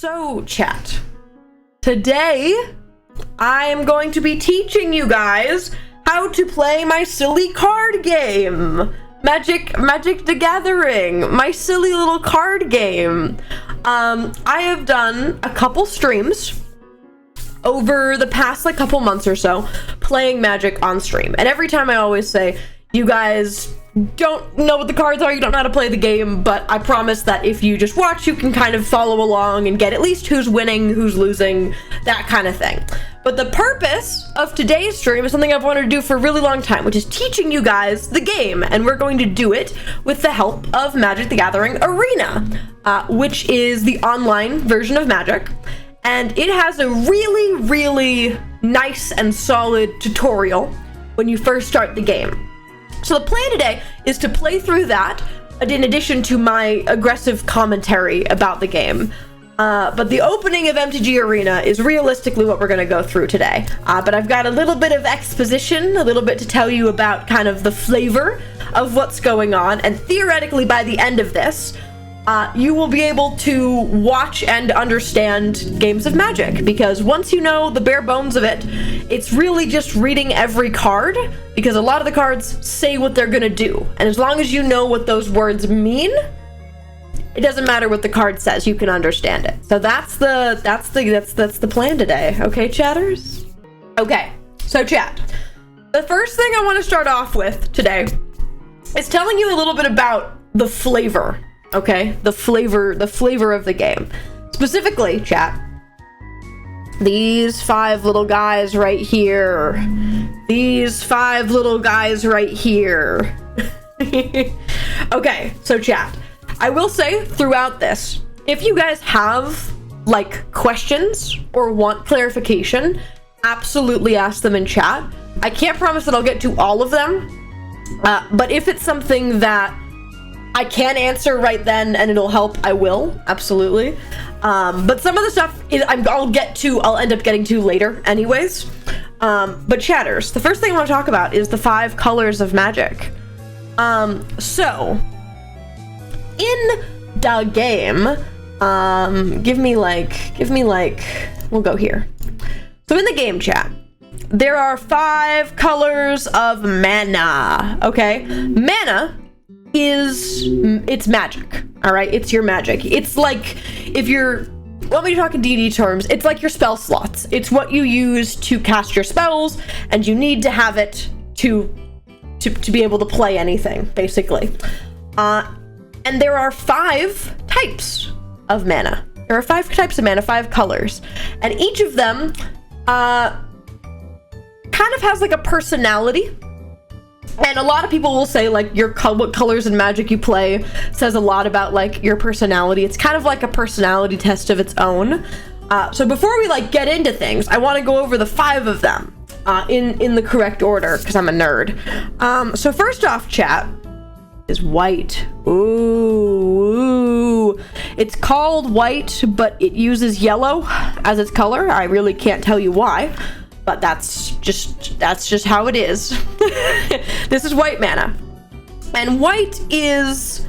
So, chat, today I am going to be teaching you guys how to play my silly card game. Magic the Gathering, my silly little card game. I have done a couple streams over the past couple months or so playing Magic on stream, and every time I always say, you guys don't know what the cards are, you don't know how to play the game, but I promise that if you just watch, you can kind of follow along and get at least who's winning, who's losing, that kind of thing. But the purpose of today's stream is something I've wanted to do for a really long time, which is teaching you guys the game, and we're going to do it with the help of Magic the Gathering Arena, which is the online version of Magic, and it has a really nice and solid tutorial when you first start the game. So the plan today is to play through that, in addition to my aggressive commentary about the game. But the opening of MTG Arena is realistically what we're going to go through today. But I've got a little bit of exposition, a little bit to tell you about kind of the flavor of what's going on, and theoretically by the end of this, you will be able to watch and understand games of Magic, because once you know the bare bones of it, it's really just reading every card, because a lot of the cards say what they're gonna do, and as long as you know what those words mean, it doesn't matter what the card says, you can understand it. So that's the plan today. Okay, chatters? Okay, so chat, the first thing I want to start off with today is telling you a little bit about the flavor. Okay, the flavor of the game. Specifically, chat, these 5 little guys right here. These 5 little guys right here. Okay, so chat, I will say throughout this, if you guys have questions or want clarification, absolutely ask them in chat. I can't promise that I'll get to all of them, but if it's something that I can answer right then and it'll help, I will, absolutely. But some of the stuff I'll end up getting to later anyways. But chatters, the first thing I want to talk about is the 5 colors of Magic. So in the game, we'll go here. So in the game, chat, there are 5 colors of mana, okay? Mana it's magic, all right? It's your magic. It's like, if you're want me to talk in D&D terms, it's like your spell slots. It's what you use to cast your spells, and you need to have it to be able to play anything, basically. And there are 5 types of mana. There are 5 types of mana, 5 colors, and each of them kind of has a personality. And a lot of people will say what colors in Magic you play says a lot about your personality. It's kind of like a personality test of its own. So before we get into things, I want to go over the 5 of them in the correct order, because I'm a nerd. So first off, chat, is white. Ooh. It's called white, but it uses yellow as its color. I really can't tell you why, but that's just how it is. This is white mana, and white is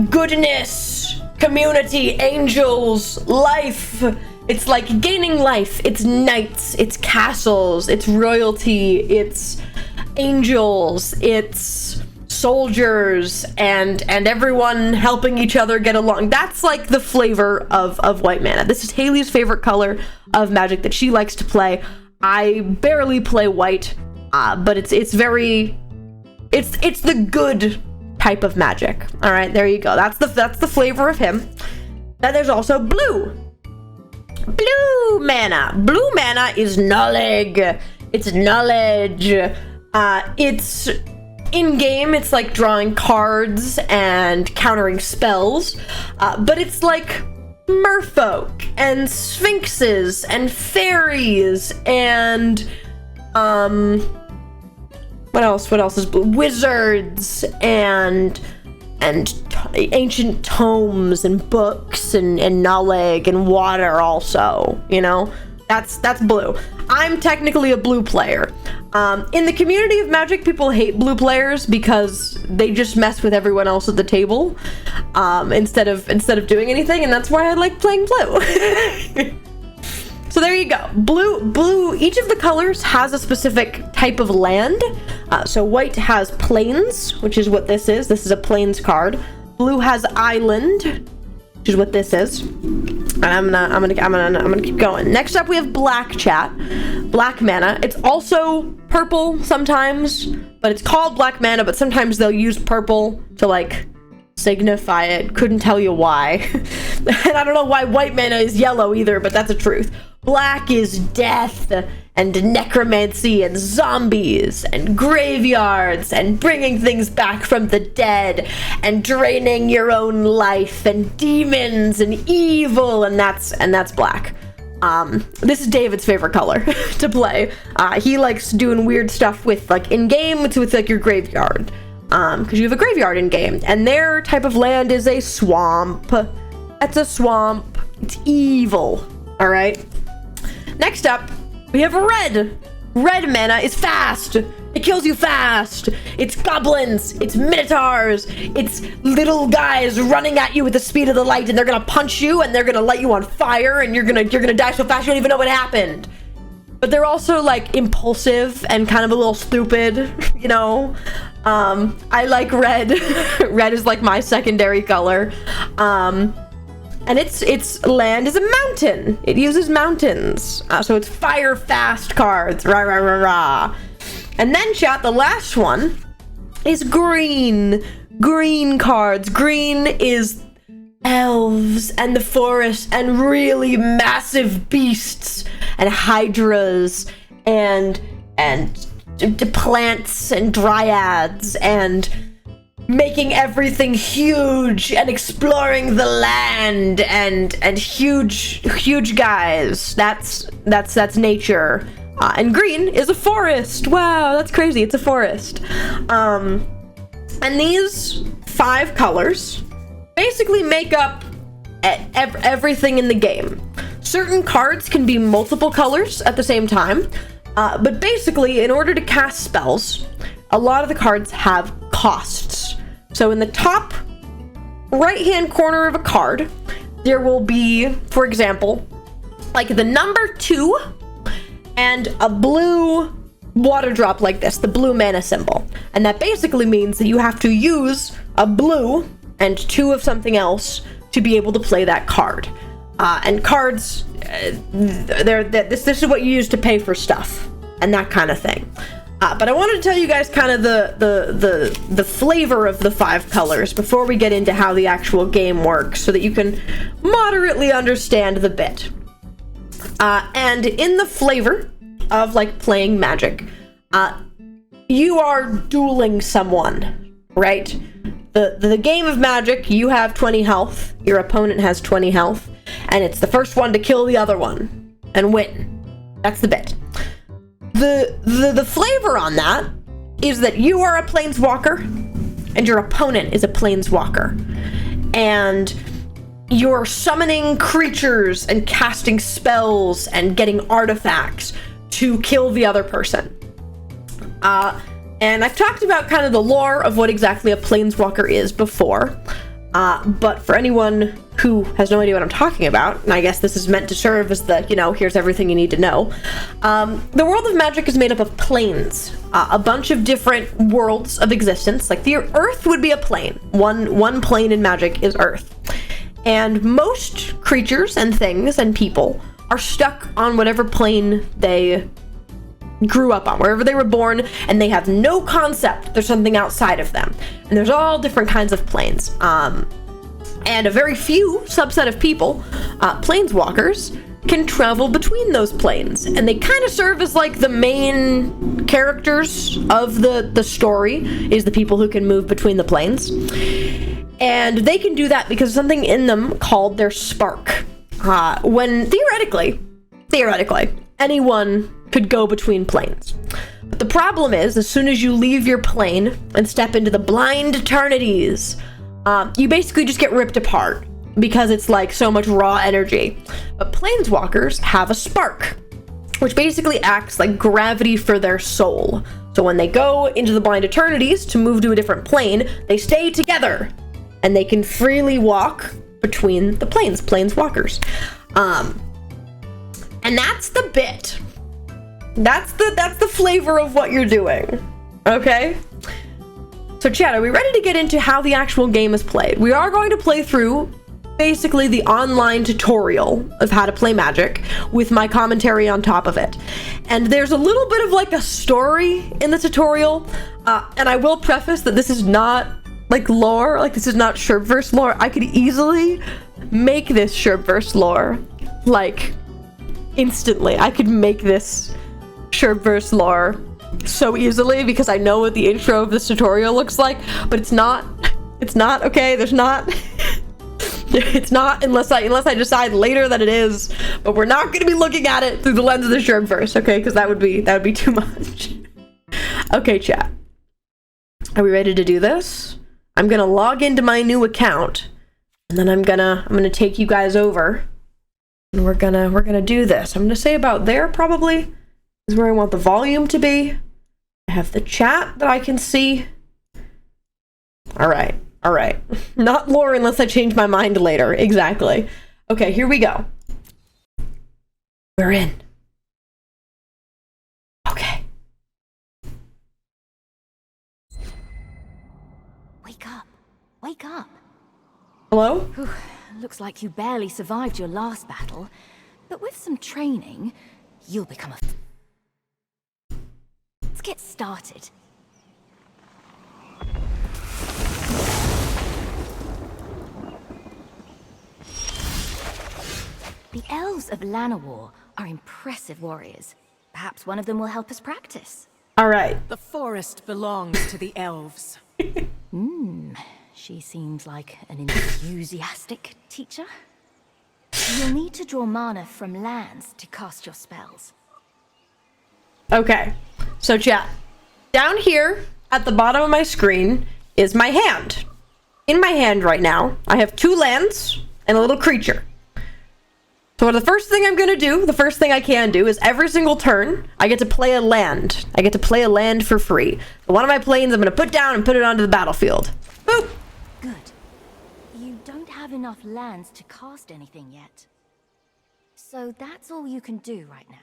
goodness, community, angels, life. It's gaining life. It's knights, it's castles, it's royalty, it's angels, it's soldiers, and everyone helping each other get along. That's the flavor of white mana. This is Haley's favorite color of Magic that she likes to play. I barely play white, but it's the good type of Magic. All right, there you go. That's the flavor of him. Then there's also blue mana. Blue mana is knowledge. It's knowledge. It's in game, it's drawing cards and countering spells, but it's merfolk and sphinxes and fairies and what else is blue? Wizards and ancient tomes and books and knowledge and water also, you know? That's blue. I'm technically a blue player. In the community of Magic, people hate blue players because they just mess with everyone else at the table, instead of doing anything, and that's why I like playing blue. So there you go. Blue, each of the colors has a specific type of land. So white has plains, which is what this is. This is a plains card. Blue has island, which is what this is. And I'm gonna keep going. Next up we have black, chat. Black mana. It's also purple sometimes, but it's called black mana, but sometimes they'll use purple to like signify it. Couldn't tell you why. And I don't know why white mana is yellow either, but that's the truth. Black is death and necromancy and zombies and graveyards and bringing things back from the dead and draining your own life and demons and evil, and that's black. This is David's favorite color to play. He likes doing weird stuff with like in game with like your graveyard, because you have a graveyard in game, and their type of land is a swamp. That's a swamp. It's evil. All right. Next up, we have red. Red mana is fast. It kills you fast. It's goblins. It's minotaurs. It's little guys running at you with the speed of the light, and they're gonna punch you, and they're gonna light you on fire, and you're gonna die so fast you don't even know what happened. But they're also like impulsive and kind of a little stupid, you know. I like red. Red is like my secondary color. And its land is a mountain. It uses mountains. So it's fire fast cards. Rah, rah, rah, rah. And then, chat, the last one is green. Green cards. Green is elves and the forest and really massive beasts and hydras and plants and dryads and making everything huge and exploring the land and huge guys. That's nature. And green is a forest. Wow, that's crazy. It's a forest. And these 5 colors basically make up everything in the game. Certain cards can be multiple colors at the same time, but basically in order to cast spells, a lot of the cards have costs. So in the top right-hand corner of a card, there will be, for example, like the number 2 and a blue water drop like this, the blue mana symbol. And that basically means that you have to use a blue and 2 of something else to be able to play that card. And cards, this is what you use to pay for stuff and that kind of thing. But I wanted to tell you guys kind of the flavor of the 5 colors before we get into how the actual game works, so that you can moderately understand the bit. And in the flavor of like playing Magic, you are dueling someone, right? The game of Magic, you have 20 health, your opponent has 20 health, and it's the first one to kill the other one and win. That's the bit. The flavor on that is that you are a planeswalker and your opponent is a planeswalker, and you're summoning creatures and casting spells and getting artifacts to kill the other person. And I've talked about kind of the lore of what exactly a planeswalker is before, but for anyone who has no idea what I'm talking about, and I guess this is meant to serve as the, here's everything you need to know. The world of Magic is made up of planes, a bunch of different worlds of existence. Like the Earth would be a plane. One plane in Magic is Earth. And most creatures and things and people are stuck on whatever plane they grew up on, wherever they were born, and they have no concept there's something outside of them. And there's all different kinds of planes. And a very few subset of people, planeswalkers, can travel between those planes. And they kind of serve as like the main characters of the story, is the people who can move between the planes. And they can do that because of something in them called their spark. When theoretically, anyone could go between planes. But the problem is, as soon as you leave your plane and step into the blind eternities, you basically just get ripped apart because it's like so much raw energy. But planeswalkers have a spark. which basically acts like gravity for their soul. So when they go into the blind eternities to move to a different plane, they stay together and they can freely walk between the planes, planeswalkers. And that's the bit. That's the flavor of what you're doing. Okay? So chat, are we ready to get into how the actual game is played? We are going to play through basically the online tutorial of how to play Magic with my commentary on top of it. And there's a little bit of like a story in the tutorial. And I will preface that this is not like lore, like this is not Sherbverse lore. I could easily make this Sherbverse lore like instantly. I could make this Sherbverse lore so easily because I know what the intro of this tutorial looks like, but it's not, okay? There's not, it's not unless I decide later that it is, but we're not gonna be looking at it through the lens of the Sherbverse, okay? Because that would be too much. Okay, chat. Are we ready to do this? I'm gonna log into my new account, and then I'm gonna take you guys over, and we're gonna do this. I'm gonna say about there probably is where I want the volume to be. I have the chat that I can see. All right. Not lore unless I change my mind later. Exactly. Okay, here we go. We're in. Okay. Wake up. Wake up. Hello? Whew, looks like you barely survived your last battle, but with some training, you'll become a... Let's get started. The elves of Llanowar are impressive warriors. Perhaps one of them will help us practice. All right. The forest belongs to the elves. She seems like an enthusiastic teacher. You'll need to draw mana from lands to cast your spells. Okay. So chat, down here at the bottom of my screen is my hand. In my hand right now, I have 2 lands and a little creature. So the first thing I'm gonna do, the first thing I can do, is every single turn, I get to play a land. I get to play a land for free. So one of my planes I'm gonna put down and put it onto the battlefield. Boop! Good. You don't have enough lands to cast anything yet. So that's all you can do right now.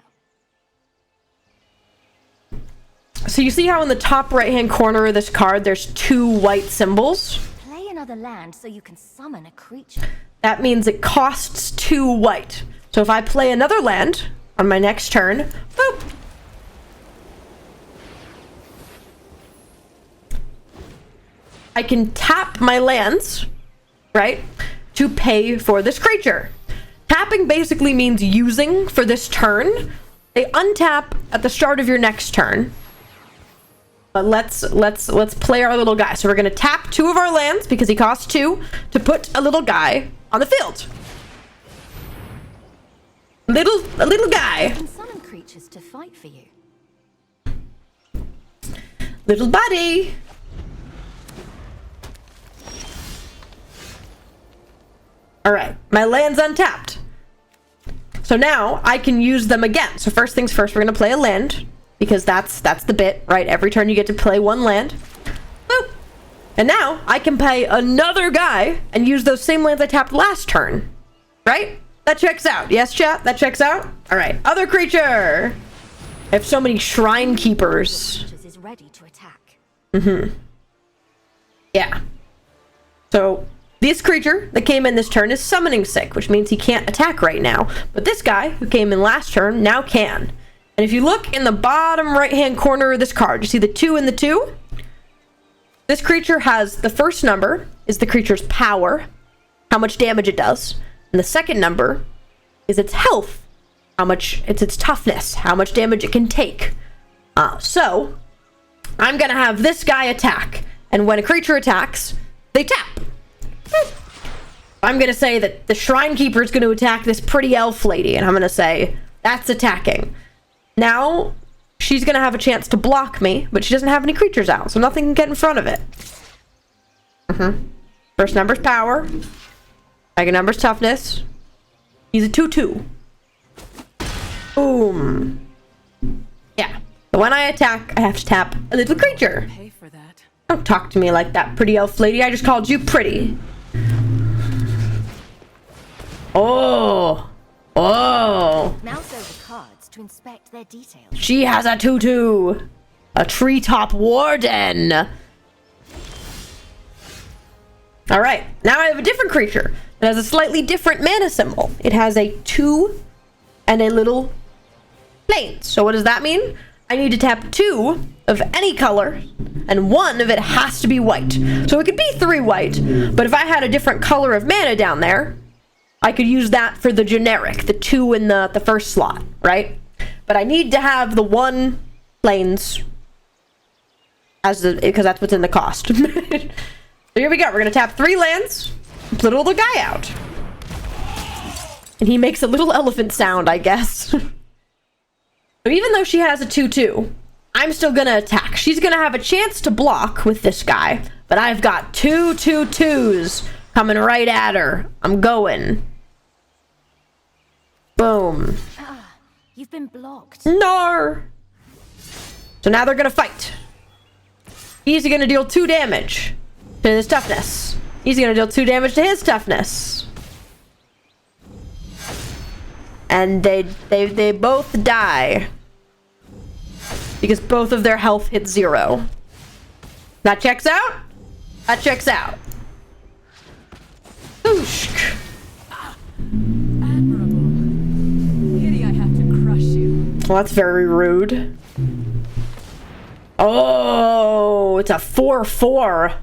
So you see how in the top right-hand corner of this card, there's 2 white symbols? Play another land so you can summon a creature. That means it costs 2 white. So if I play another land on my next turn, boop! I can tap my lands, right, to pay for this creature. Tapping basically means using for this turn. They untap at the start of your next turn. But let's play our little guy. So we're gonna tap 2 of our lands because he costs 2 to put a little guy on the field. A little guy. You can summon creatures to fight for you. Little buddy. All right, my land's untapped. So now I can use them again. So first things first, we're gonna play a land because that's the bit, right? Every turn you get to play 1 land. Boop. And now I can pay another guy and use those same lands I tapped last turn, right? That checks out. Yes, chat, that checks out. All right, other creature. I have so many shrine keepers. Is ready to attack. Yeah. So this creature that came in this turn is summoning sick, which means he can't attack right now. But this guy who came in last turn now can. And if you look in the bottom right-hand corner of this card, you see the 2 and the 2? This creature has, the first number is the creature's power, how much damage it does. And the second number is its health, how much, it's its toughness, how much damage it can take. So, I'm gonna have this guy attack. And when a creature attacks, they tap. I'm gonna say that the Shrine Keeper is gonna attack this pretty elf lady, and I'm gonna say, that's attacking. Now, she's gonna have a chance to block me, but she doesn't have any creatures out, so nothing can get in front of it. First number's power. Second number's toughness. He's a 2/2. Boom. when I attack, I have to tap a little creature. Pay for that. Don't talk to me like that, pretty elf lady. I just called you pretty. Oh. Oh. Mouse over cards to inspect their details. She has a 2/2. A treetop warden. Alright, now I have a different creature. It has a slightly different mana symbol. It has a 2 and a little plane. So what does that mean? I need to tap 2 of any color, and 1 of it has to be white. So it could be 3 white, but if I had a different color of mana down there, I could use that for the generic, the 2 in the first slot, right? But I need to have the 1 planes because that's what's in the cost. So here we go. We're gonna tap 3 lands, put a little guy out, and he makes a little elephant sound, I guess. So even though she has a 2/2, I'm still gonna attack. She's gonna have a chance to block with this guy, but I've got 2 2/2s coming right at her. I'm going. Boom. You've been blocked. Nar. So now they're gonna fight. He's gonna deal 2 damage to his toughness. He's gonna deal 2 damage to his toughness. And they both die. Because both of their health hit 0. That checks out? That checks out. Ooshk. Admirable. Pity I have to crush you. Well, that's very rude. Oh, it's a 4/4.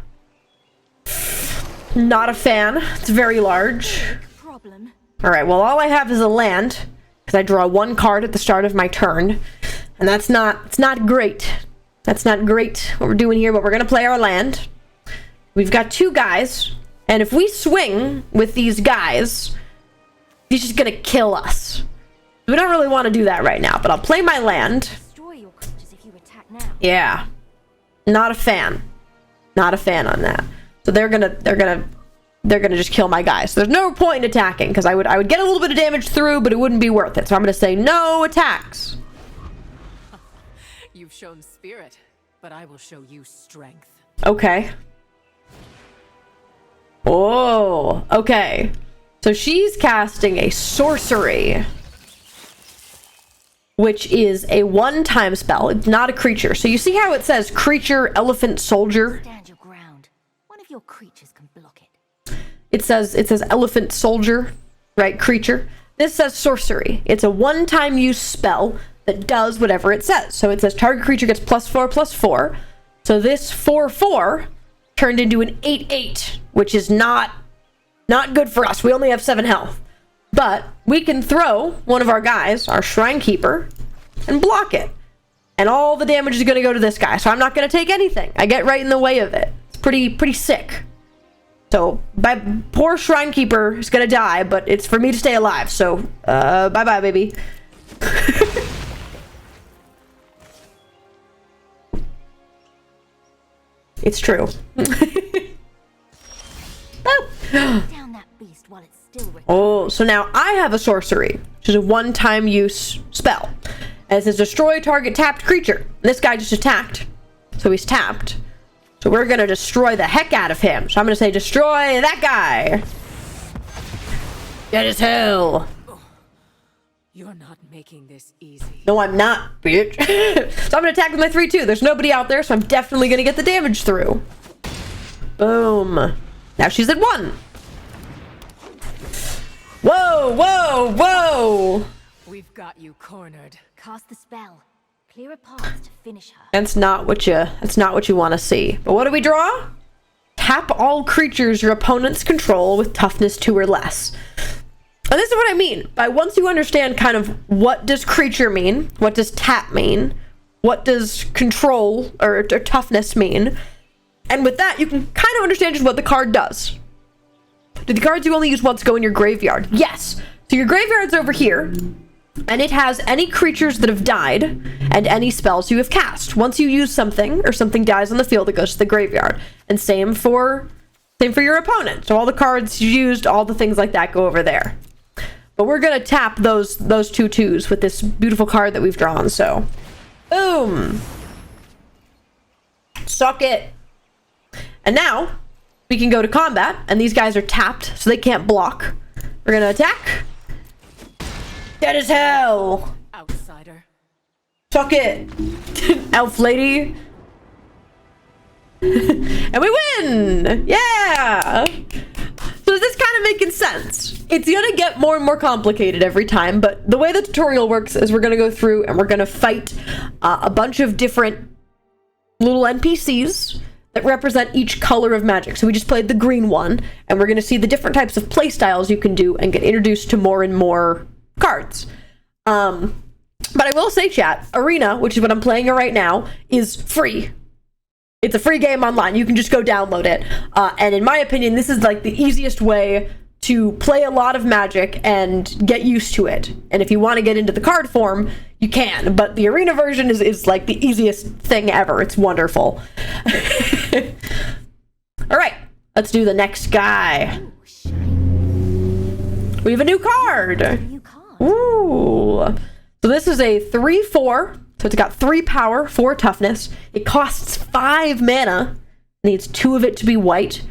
Not a fan. It's very large. Problem. Alright, well, all I have is a land, because I draw 1 card at the start of my turn. And it's not great. That's not great what we're doing here, but we're going to play our land. We've got 2 guys, and if we swing with these guys, he's just going to kill us. We don't really want to do that right now, but I'll play my land. Destroy your creatures if you attack now. Yeah. Not a fan. Not a fan on that. So they're gonna just kill my guys. So there's no point in attacking, because I would get a little bit of damage through, but it wouldn't be worth it. So I'm gonna say no attacks. You've shown spirit, but I will show you strength. Okay. Oh, okay. So she's casting a sorcery, which is a 1-time spell. It's not a creature. So you see how it says creature, elephant, soldier? Stand your ground. One of your creatures can block it. It says elephant, soldier, right? Creature. This says sorcery. It's a 1-time use spell that does whatever it says. So it says target creature gets +4/+4. So this 4/4 turned into an 8/8, which is not good for us. We only have 7 health. But we can throw one of our guys, our Shrine Keeper, and block it. And all the damage is going to go to this guy. So I'm not going to take anything. I get right in the way of it. It's pretty sick. So poor Shrine Keeper is going to die, but it's for me to stay alive. So bye-bye, baby. It's true. Oh. Down that beast while it's still recovering. Oh, so now I have a sorcery, which is a 1-time use spell. And it says destroy target tapped creature. This guy just attacked, so he's tapped. So we're gonna destroy the heck out of him. So I'm gonna say destroy that guy. Get his hell. You're not making this easy. No, I'm not, bitch. So I'm gonna attack with my 3/2. There's nobody out there, so I'm definitely gonna get the damage through. Boom. Now she's at 1. Whoa, whoa, whoa. We've got you cornered. Cast the spell. Clear a path to finish her. That's not what you want to see. But what do we draw? Tap all creatures your opponents control with toughness 2 or less. And this is what I mean by once you understand kind of what does creature mean, what does tap mean, what does control or toughness mean, and with that you can kind of understand just what the card does. Do the cards you only use once go in your graveyard? Yes. So your graveyard's over here, and it has any creatures that have died and any spells you have cast. Once you use something or something dies on the field, it goes to the graveyard. And same for your opponent. So all the cards you used, all the things like that go over there. But we're gonna tap those 2/2s with this beautiful card that we've drawn. So Boom. Suck it. And now we can go to combat, and these guys are tapped, so they can't block. We're gonna attack. Dead as hell. Outsider. Suck it. Elf lady. And we win! Yeah! So is this kind of making sense? It's gonna get more and more complicated every time, but the way the tutorial works is we're gonna go through and we're gonna fight a bunch of different little NPCs that represent each color of magic. So we just played the green one, and we're gonna see the different types of play styles you can do and get introduced to more and more cards. But I will say, chat, Arena, which is what I'm playing right now, is free. It's a free game online. You can just go download it. And in my opinion, this is like the easiest way to play a lot of Magic and get used to it. And if you want to get into the card form, you can. But the Arena version is like the easiest thing ever. It's wonderful. All right, let's do the next guy. We have a new card. Ooh. So this is a 3/4. So it's got 3 power, 4 toughness. It costs 5 mana. Needs 2 of it to be white.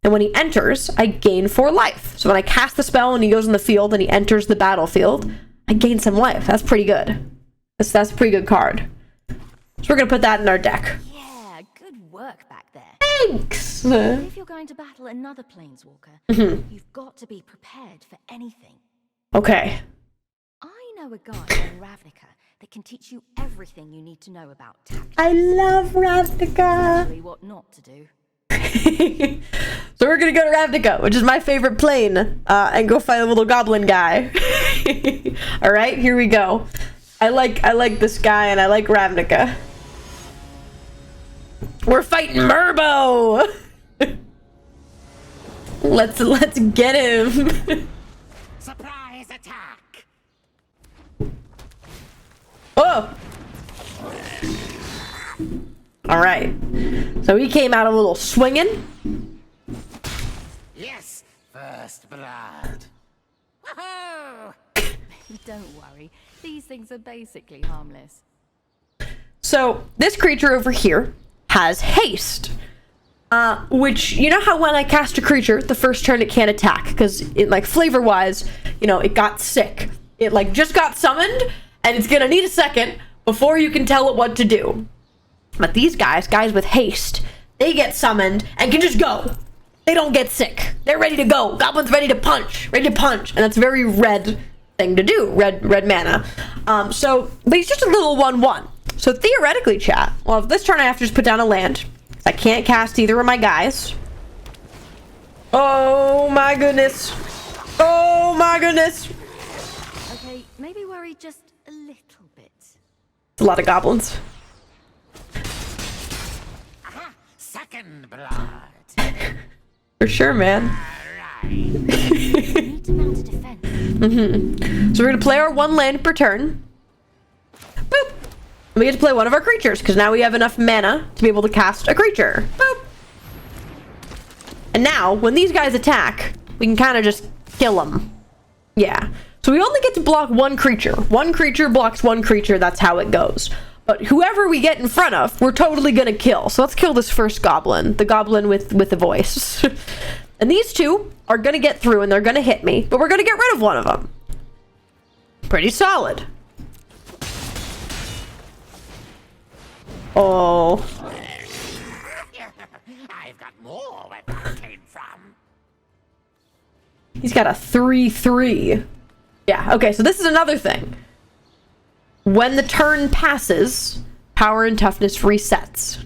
And when he enters, I gain 4 life. So when I cast the spell and he goes in the field and he enters the battlefield, I gain some life. That's pretty good. That's a pretty good card. So we're gonna put that in our deck. Yeah, good work back there. Thanks! If you're going to battle another planeswalker, you've got to be prepared for anything. Okay. I know a guy in Ravnica that can teach you everything you need to know about tactics. I love Ravnica! Especially what not to do. So we're gonna go to Ravnica, which is my favorite plane, and go fight a little goblin guy. Alright, here we go. I like this guy, and I like Ravnica. We're fighting Murbo! Let's get him. Surprise attack! Oh! Alright. So he came out a little swinging. Yes, first blood. Woohoo! Don't worry, these things are basically harmless. So this creature over here has haste. Which, you know how when I cast a creature, the first turn it can't attack, because it, like, flavor-wise, you know, it got sick. It, like, just got summoned, and it's gonna need a second before you can tell it what to do. But these guys with haste, they get summoned and can just go. They don't get sick. They're ready to go. Goblin's ready to punch. And that's a very red thing to do. Red mana. But he's just a little 1/1. So theoretically, chat, well, this turn I have to just put down a land. I can't cast either of my guys. Oh my goodness. Oh my goodness. Okay, maybe worry just a little bit. It's a lot of goblins. Aha! Second blood. For sure, man. You need to mount a defense. So we're gonna play our 1 land per turn. Boop. And we get to play one of our creatures, because now we have enough mana to be able to cast a creature. Boop. And now, when these guys attack, we can kind of just kill them. Yeah. So we only get to block 1 creature. 1 creature blocks 1 creature, that's how it goes. But whoever we get in front of, we're totally gonna kill. So let's kill this first goblin. The goblin with the voice. And these 2 are gonna get through and they're gonna hit me, but we're gonna get rid of one of them. Pretty solid. Oh. I've got more where that came from. He's got a 3/3. Yeah, okay, so this is another thing. When the turn passes, power and toughness resets.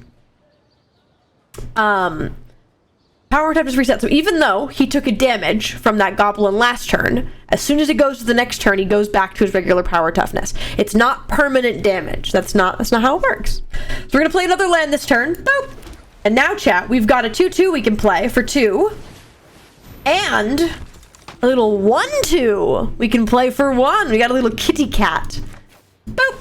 Power and toughness resets. So even though he took a damage from that goblin last turn, as soon as it goes to the next turn, he goes back to his regular power toughness. It's not permanent damage. That's not how it works. So we're gonna play another land this turn. Boop. And now, chat, we've got a 2/2 we can play for 2. And a little 1/2 we can play for 1. We got a little kitty cat. Boop.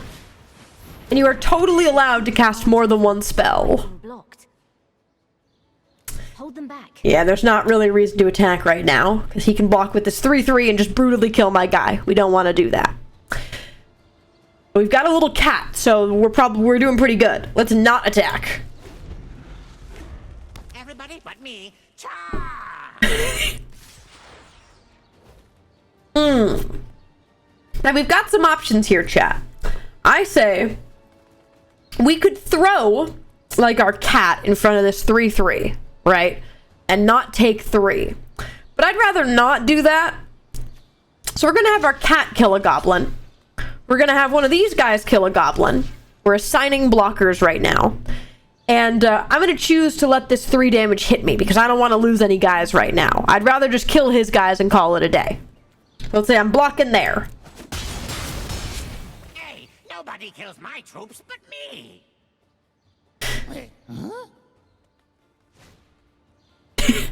And you are totally allowed to cast more than 1 spell. Blocked. Hold them back. Yeah, there's not really a reason to attack right now, because he can block with this 3/3 and just brutally kill my guy. We don't want to do that. We've got a little cat, so we're doing pretty good. Let's not attack. Everybody but me. Cha! Now we've got some options here, chat. I say we could throw like our cat in front of this 3/3, right? And not take 3. But I'd rather not do that. So we're gonna have our cat kill a goblin. We're gonna have one of these guys kill a goblin. We're assigning blockers right now. And I'm gonna choose to let this 3 damage hit me because I don't want to lose any guys right now. I'd rather just kill his guys and call it a day. Let's say I'm blocking there. Hey, nobody kills my troops but me. Wait, huh?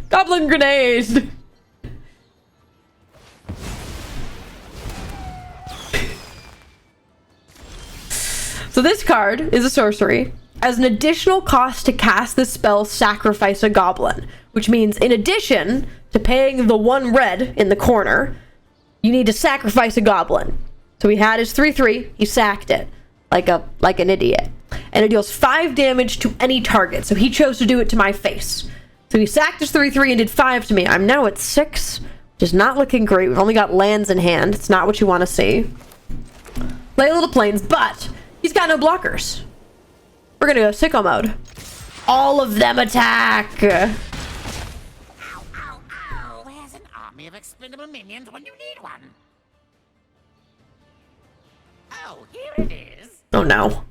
Goblin grenade! So this card is a sorcery. As an additional cost to cast this spell, sacrifice a goblin. Which means in addition to paying the 1 red in the corner, you need to sacrifice a goblin. So he had his 3/3, he sacked it. Like an idiot. And it deals 5 damage to any target. So he chose to do it to my face. So he sacked his 3/3 and did 5 to me. I'm now at 6, which is not looking great. We've only got lands in hand. It's not what you want to see. Play a little planes, but he's got no blockers. We're gonna go sicko mode. All of them attack! Ow, ow, ow. There's an army of expendable minions when you need one. Oh, here it is. Oh no.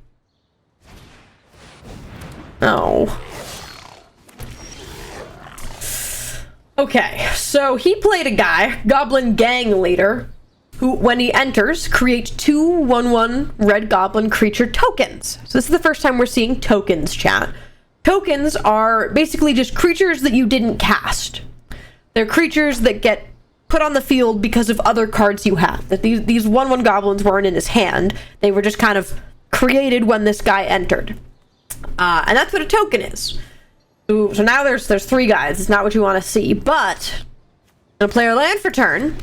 Oh. Okay, so he played a guy, Goblin Gang Leader, who, when he enters, creates 2 1/1 red goblin creature tokens. So this is the first time we're seeing tokens, chat. Tokens are basically just creatures that you didn't cast. They're creatures that get put on the field because of other cards you have. That these 1/1 goblins weren't in his hand. They were just kind of created when this guy entered. And that's what a token is. Ooh, so now there's 3 guys. It's not what you want to see, but I'm gonna play our land for turn.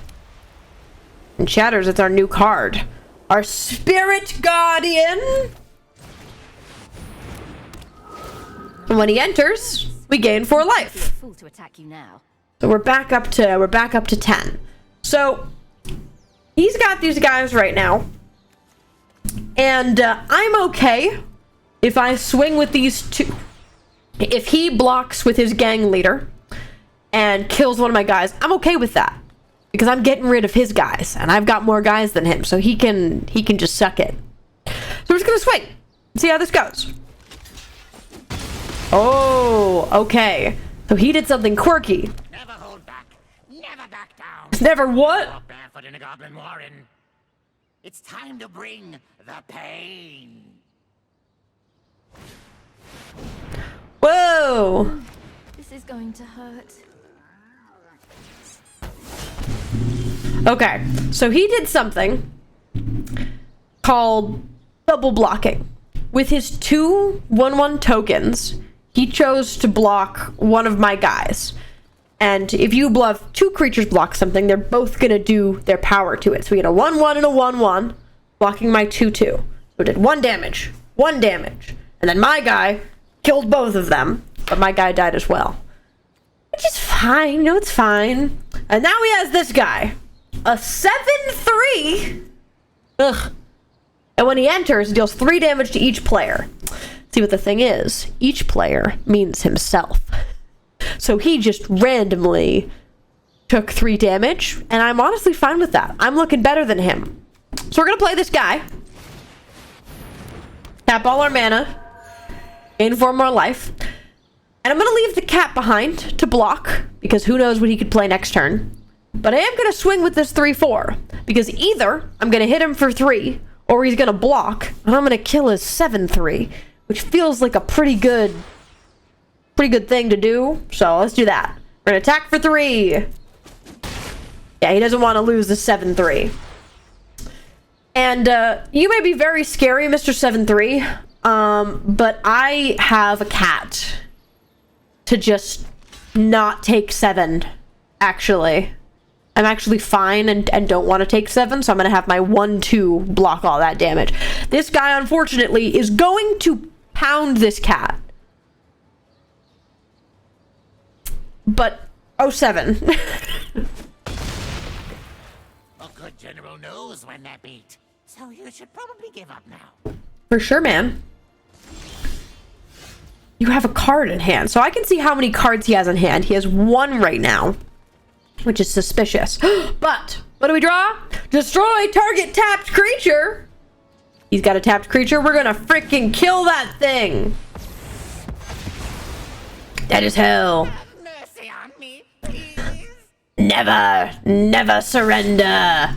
And chatters, it's our new card. Our Spirit Guardian. And when he enters, we gain 4 life. Fool to attack you now. So we're back up to 10. So he's got these guys right now. And I'm okay if I swing with these 2. If he blocks with his gang leader and kills one of my guys, I'm okay with that. Because I'm getting rid of his guys, and I've got more guys than him, so he can just suck it. So we're just gonna swing. See how this goes. Oh, okay. So he did something quirky. Never hold back. Never back down. Never what? Walk barefoot in a goblin warren. It's time to bring the pain. Whoa. This is going to hurt. Okay, so he did something called double blocking. With his 2 1/1 tokens, he chose to block one of my guys. And if you bluff 2 creatures block something, they're both gonna do their power to it. So we get a 1/1 and a 1/1, blocking my 2/2. So it did 1 damage. 1 damage. And then my guy killed both of them, but my guy died as well. Which is fine, no, it's fine. And now he has this guy. A 7/3. Ugh. And when he enters, he deals 3 damage to each player. See what the thing is? Each player means himself. So he just randomly took 3 damage, and I'm honestly fine with that. I'm looking better than him. So we're gonna play this guy. Tap all our mana. Gain 4 more life. And I'm gonna leave the cat behind to block, because who knows what he could play next turn. But I am going to swing with this 3/4, because either I'm going to hit him for 3, or he's going to block, and I'm going to kill his 7/3, which feels like a pretty good thing to do. So let's do that. We're going to attack for 3. Yeah, he doesn't want to lose the 7/3. And you may be very scary, Mr. 7/3, but I have a cat to just not take 7, actually. I'm actually fine and don't want to take 7, so I'm going to have my 1-2 block all that damage. This guy, unfortunately, is going to pound this cat. But, oh, 7. A good general knows when they're beat, so you should probably give up now. For sure, man. You have a card in hand, so I can see how many cards he has in hand. He has 1 right now, which is suspicious. But, what do we draw? Destroy target tapped creature. He's got a tapped creature. We're gonna freaking kill that thing. Dead as hell. Have mercy on me, please. Never surrender.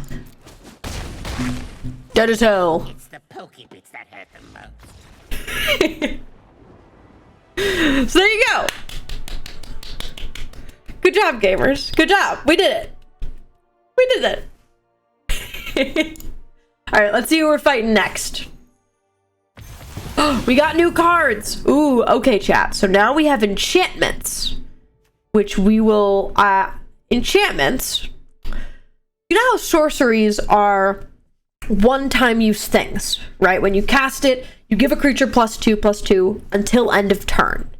Dead as hell. It's the pokey bits that hurt the most. So there you go. Good job, gamers. Good job. We did it. We did it. All right, let's see who we're fighting next. We got new cards. Ooh, okay, chat. So now we have enchantments, which we will, enchantments. You know how sorceries are one-time use things, right? When you cast it, you give a creature +2/+2 until end of turn.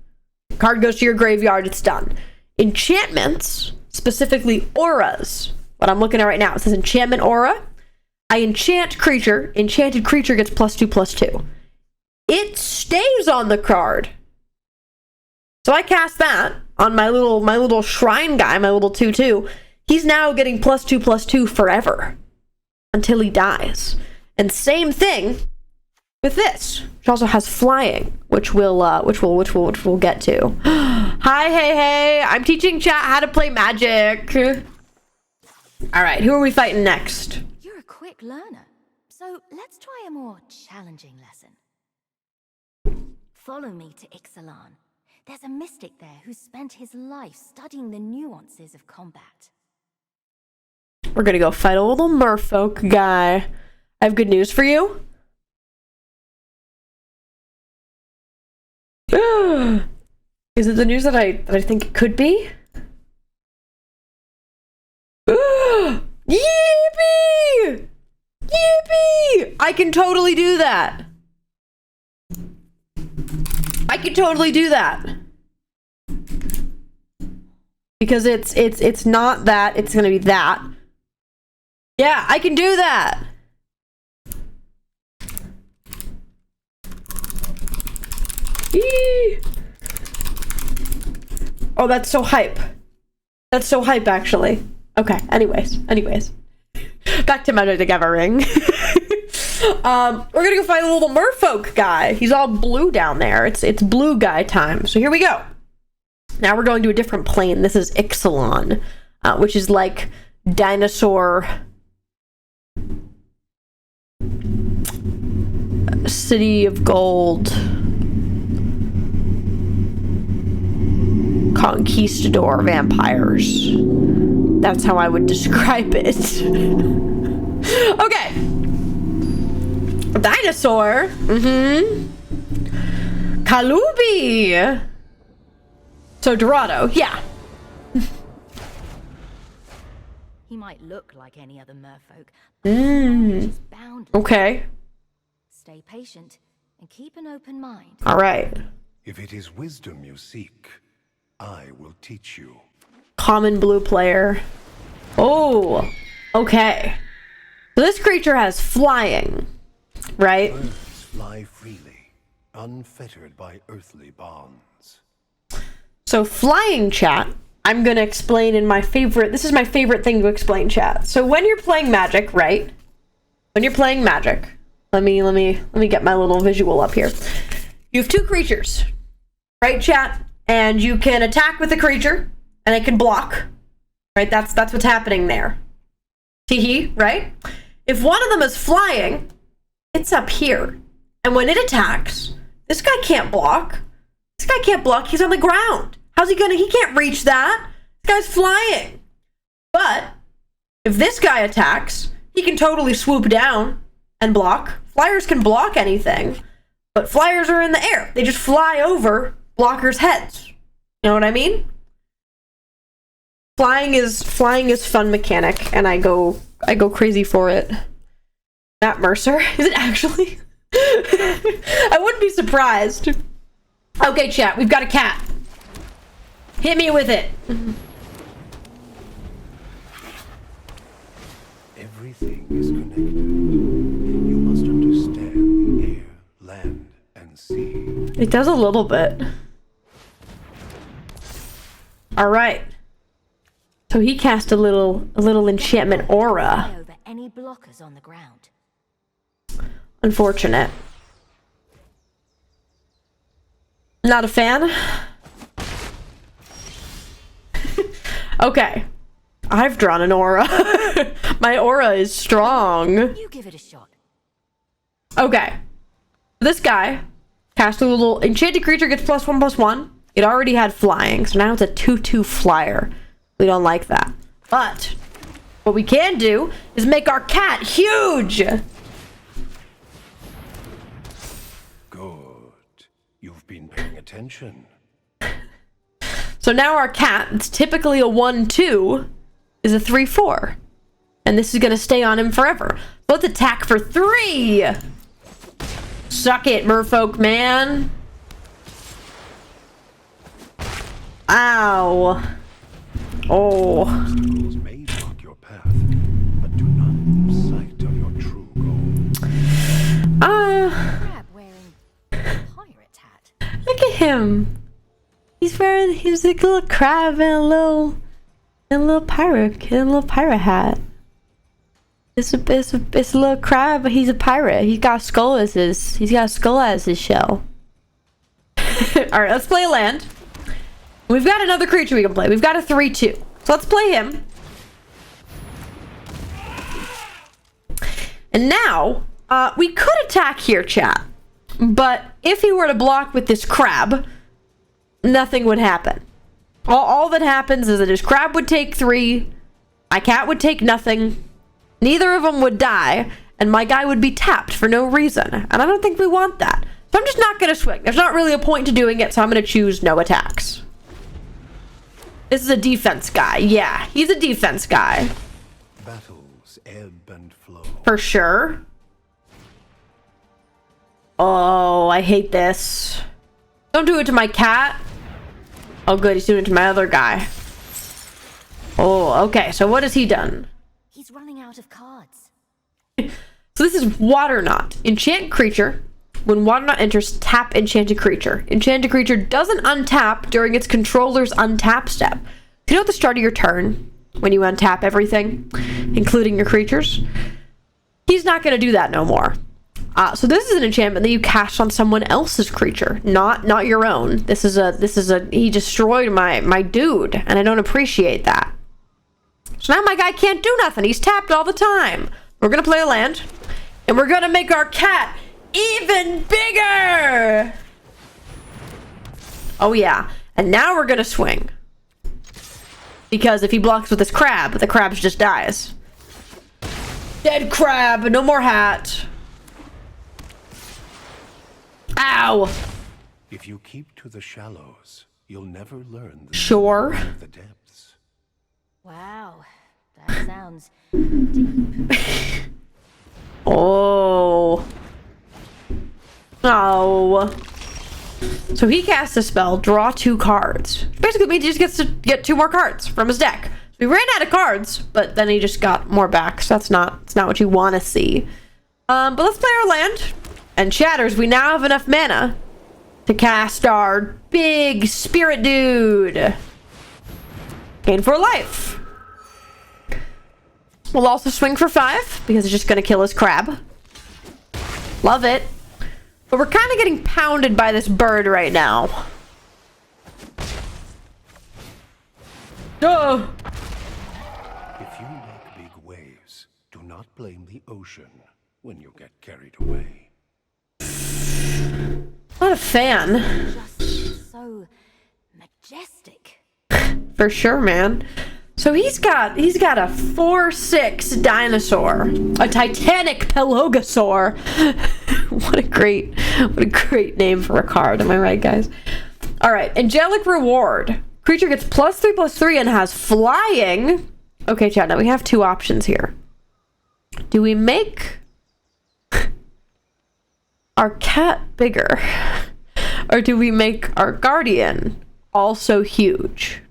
Card goes to your graveyard, it's done. Enchantments, specifically auras, what I'm looking at right now, it says enchantment aura. I enchant creature, enchanted creature gets +2/+2. It stays on the card. So I cast that on my little shrine guy, my little 2/2. He's now getting +2/+2 forever until he dies. And same thing with this, which also has flying, which we'll get to. Hi, hey, I'm teaching chat how to play Magic. All right, who are we fighting next? You're a quick learner, so let's try a more challenging lesson. Follow me to Ixalan. There's a mystic there who spent his life studying the nuances of combat. We're gonna go fight a little merfolk guy. I have good news for you. Is it the news that I think it could be? Yippee! Yippee! I can totally do that. I can totally do that. Because it's not that, it's gonna be that. Yeah, I can do that. Eee. Oh, that's so hype. That's so hype, actually. Okay, anyways. Back to Magic the Gathering. We're gonna go find a little merfolk guy. He's all blue down there. It's blue guy time. So here we go. Now we're going to a different plane. This is Ixalan, which is like dinosaur city of gold. Conquistador vampires. That's how I would describe it. Okay. Dinosaur. Kalubi. So Dorado, yeah. He might look like any other merfolk, but he's boundless. Okay. Stay patient and keep an open mind. All right. If it is wisdom you seek, I will teach you. Common blue player. Oh, okay. So this creature has flying, right? Birds fly freely, unfettered by earthly bonds. So flying, chat, I'm gonna explain in my favorite, this is my favorite thing to explain, chat. So when you're playing Magic, right? When you're playing Magic, let me get my little visual up here. You have 2 creatures, right, chat? And you can attack with the creature, and it can block, right? That's what's happening there. Teehee, right? If one of them is flying, it's up here. And when it attacks, this guy can't block. This guy can't block, he's on the ground. How's he gonna, he can't reach that. This guy's flying. But, if this guy attacks, he can totally swoop down and block. Flyers can block anything, but flyers are in the air. They just fly over blockers' heads. You know what I mean? Flying is fun mechanic, and I go crazy for it. Matt Mercer? Is it actually? I wouldn't be surprised. Okay, chat, we've got a cat. Hit me with it. Everything is connected. You must understand air, land, and sea. It does a little bit. All right. So he cast a little enchantment aura. Over any blockers on the ground. Unfortunate. Not a fan. Okay. I've drawn an aura. My aura is strong. You give it a shot. Okay. This guy cast a little enchanted creature, gets +1/+1. It already had flying, so now it's a 2/2 flyer. We don't like that. But what we can do is make our cat huge. Good. You've been paying attention. So now our cat, it's typically a 1/2, is a 3/4. And this is going to stay on him forever. Let's attack for 3. Suck it, merfolk man. Ow. Oh. Obstacles may block your path, but do not lose sight of your true goal. Crab wearing a pirate hat. Look at him. He's like a little crab and a little pirate hat. It's a little crab, but he's a pirate. He's got a skull as his shell. All right, let's play a land. We've got another creature we can play. We've got a 3/2. So let's play him. And now, we could attack here, chat. But if he were to block with this crab, nothing would happen. All that happens is that his crab would take 3, my cat would take nothing, neither of them would die, and my guy would be tapped for no reason. And I don't think we want that. So I'm just not going to swing. There's not really a point to doing it, so I'm going to choose no attacks. This is a defense guy. Yeah, he's a defense guy. Battles ebb and flow. For sure. Oh, I hate this. Don't do it to my cat. Oh, good. He's doing it to my other guy. Oh, okay. So what has he done? He's running out of cards. So this is Water Knot. Enchant creature. When Water Knot enters, tap enchanted creature. Enchanted creature doesn't untap during its controller's untap step. You know at the start of your turn, when you untap everything, including your creatures? He's not going to do that no more. So this is an enchantment that you cast on someone else's creature, not your own. This is a he destroyed my dude, and I don't appreciate that. So now my guy can't do nothing. He's tapped all the time. We're gonna play a land, and we're gonna make our cat even bigger. Oh yeah, and now we're gonna swing. Because if he blocks with this crab, the crab just dies. Dead crab, no more hat. Ow! If you keep to the shallows, you'll never learn the depths. Wow, that sounds deep. Oh. Oh. So he casts a spell, draw 2 cards. Basically means he just gets to get 2 more cards from his deck. So he ran out of cards, but then he just got more back. So it's not what you want to see. But let's play our land. And chatters, we now have enough mana to cast our big spirit dude. Gain 4 life. We'll also swing for 5 because it's just going to kill his crab. Love it. But we're kind of getting pounded by this bird right now. Oh. If you make big waves, do not blame the ocean when you get carried away. Not a fan. Just so majestic. For sure, man. So he's got a 4/6 dinosaur, a Titanic Pelogosaur. What a great name for a card. Am I right, guys? All right, angelic reward. Creature gets +3/+3 and has flying. Okay, chat, now we have two options here. Do we make our cat bigger? Or do we make our guardian also huge?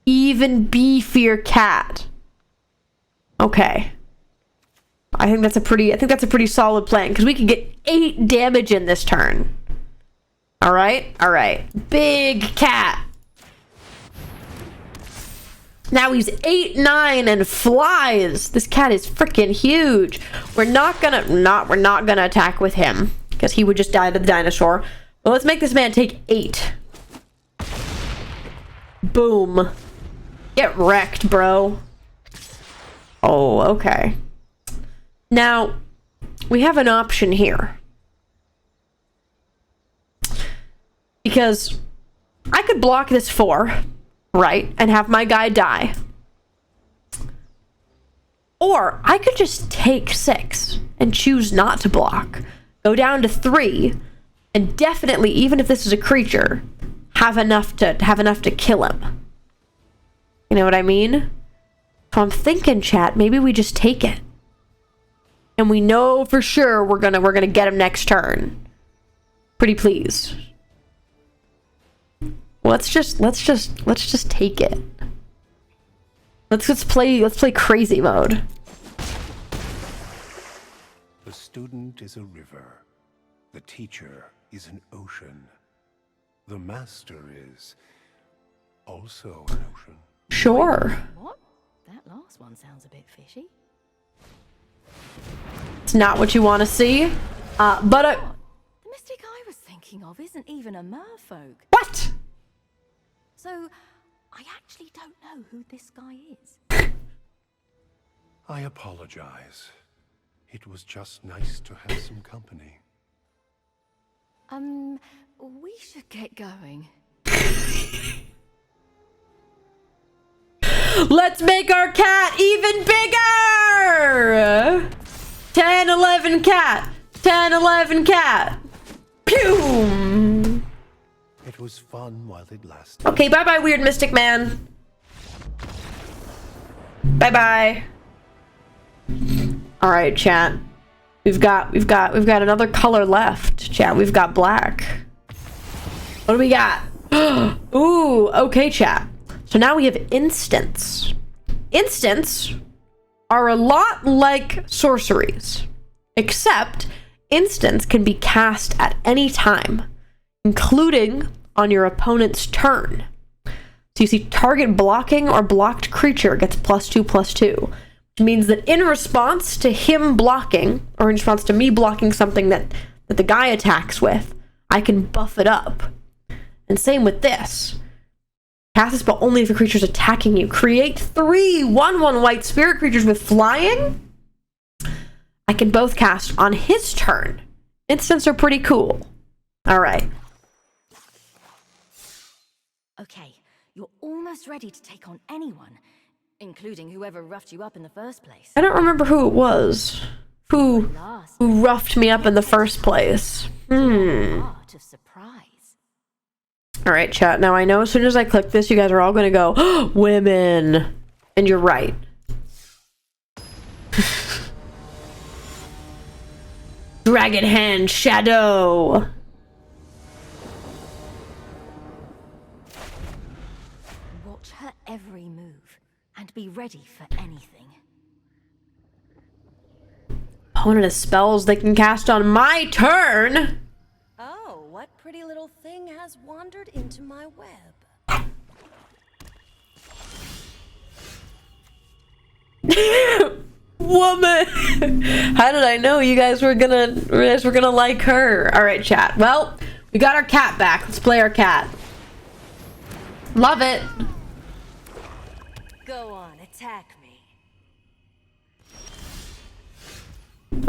Even beefier cat. Okay. I think that's a pretty solid plan, because we can get 8 damage in this turn. Alright? Alright. Big cat. Now he's 8'9" and flies. This cat is freaking huge. We're not gonna attack with him, because he would just die to the dinosaur. But let's make this man take 8. Boom. Get wrecked, bro. Oh, okay. Now, we have an option here. Because I could block this 4, right? And have my guy die. Or I could just take 6 and choose not to block. Go down to 3. And definitely, even if this is a creature, have enough to kill him. You know what I mean? So I'm thinking, chat, maybe we just take it. And we know for sure we're gonna get him next turn. Pretty please. Let's just take it. Let's play crazy mode. The student is a river. The teacher is an ocean. The master is also an ocean. Sure. What? That last one sounds a bit fishy. It's not what you want to see. But The mystic I was thinking of isn't even a merfolk. what? So, I actually don't know who this guy is. I apologize. It was just nice to have some company. We should get going. Let's make our cat even bigger! 10, 11 cat. 10, 11 cat. Pew! It was fun while it lasted. Okay, bye-bye, weird mystic man. Bye-bye. All right, chat. We've got another color left, chat. We've got black. What do we got? Ooh, okay, chat. So now we have instants. Instants are a lot like sorceries, except instants can be cast at any time, including on your opponent's turn. So you see target blocking or blocked creature gets +2/+2, which means that in response to him blocking, or in response to me blocking something that the guy attacks with, I can buff it up. And same with this. Cast this spell only if a creature's attacking you. Create 3 1/1 white spirit creatures with flying. I can both cast on his turn. Instants are pretty cool. Alright. Okay, you're almost ready to take on anyone, including whoever roughed you up in the first place. I don't remember who it was. Who roughed me up in the first place. Art of surprise. Alright, chat. Now I know as soon as I click this, you guys are all gonna go, oh, women. And you're right. Dragon Hand Shadow. Watch her every move and be ready for anything. Opponent has spells they can cast on my turn. Oh, what pretty little thing has wandered into my web? Woman. How did I know you guys were gonna like her? All right, chat. Well, we got our cat back. Let's play our cat. Love it. Go on, attack me.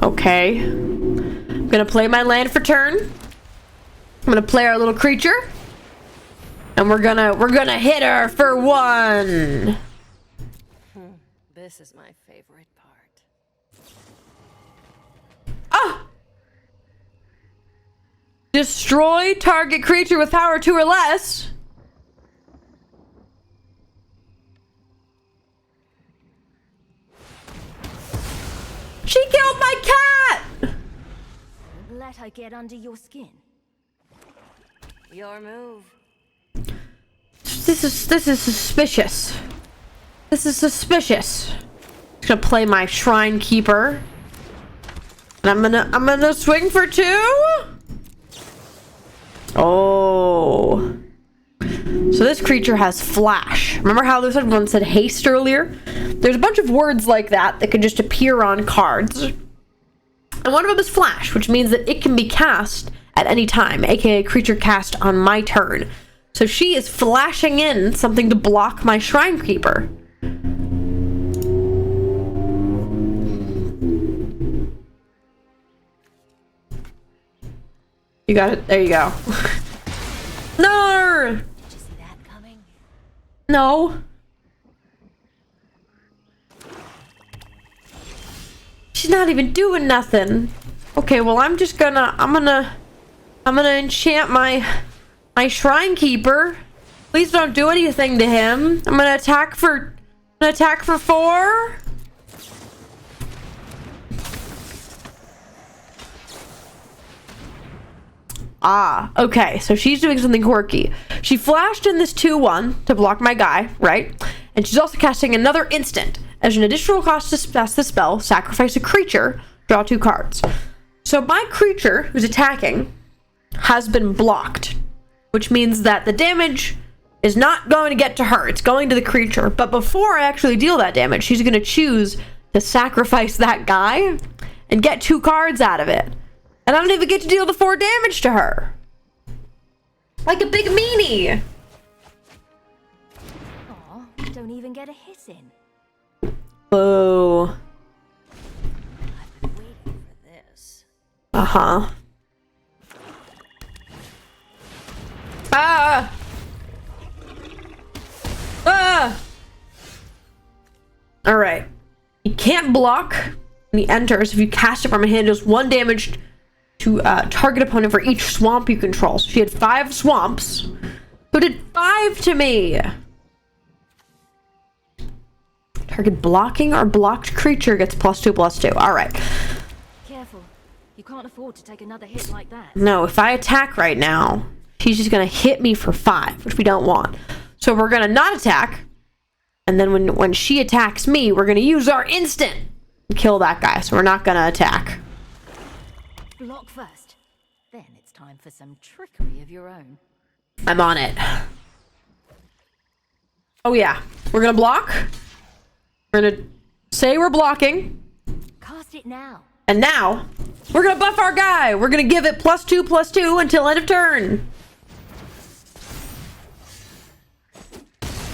Okay. I'm gonna play my land for turn. I'm gonna play our little creature. And we're gonna hit her for 1. This is my favorite part. Ah! Destroy target creature with power 2 or less. She killed my cat! Let her get under your skin. Your move. This is suspicious. This is suspicious. Just gonna play my Shrine Keeper. And I'm gonna swing for 2. Oh. So this creature has flash. Remember how this one said haste earlier? There's a bunch of words like that that can just appear on cards. And one of them is flash, which means that it can be cast at any time, aka creature cast on my turn. So she is flashing in something to block my Shrine Keeper. You got it. There you go. No! Did you see that coming? No. She's not even doing nothing. Okay, well I'm gonna enchant my Shrine Keeper. Please don't do anything to him. I'm gonna attack for 4. Ah, okay, so she's doing something quirky. She flashed in this 2/1 to block my guy, right? And she's also casting another instant. As an additional cost to cast the spell, sacrifice a creature, draw 2 cards. So my creature, who's attacking, has been blocked, which means that the damage is not going to get to her. It's going to the creature. But before I actually deal that damage, she's going to choose to sacrifice that guy and get 2 cards out of it. And I don't even get to deal the 4 damage to her. Like a big meanie. Aw, don't even get a hit in. Boo. I've been waiting for this. Uh-huh. Ah! Ah! Alright. He can't block when he enters. If you cast it from a hand, it does 1 damage to target opponent for each swamp you control. So she had 5 swamps. Who did 5 to me? Target blocking or blocked creature gets +2/+2. Alright. Careful. You can't afford to take another hit like that. No, if I attack right now, she's just gonna hit me for 5, which we don't want. So we're gonna not attack. And then when she attacks me, we're gonna use our instant and kill that guy. So we're not gonna attack. Block first. Then it's time for some trickery of your own. I'm on it. Oh yeah, we're gonna block. We're gonna say we're blocking. Cast it now. And now, we're gonna buff our guy. We're gonna give it +2/+2 until end of turn.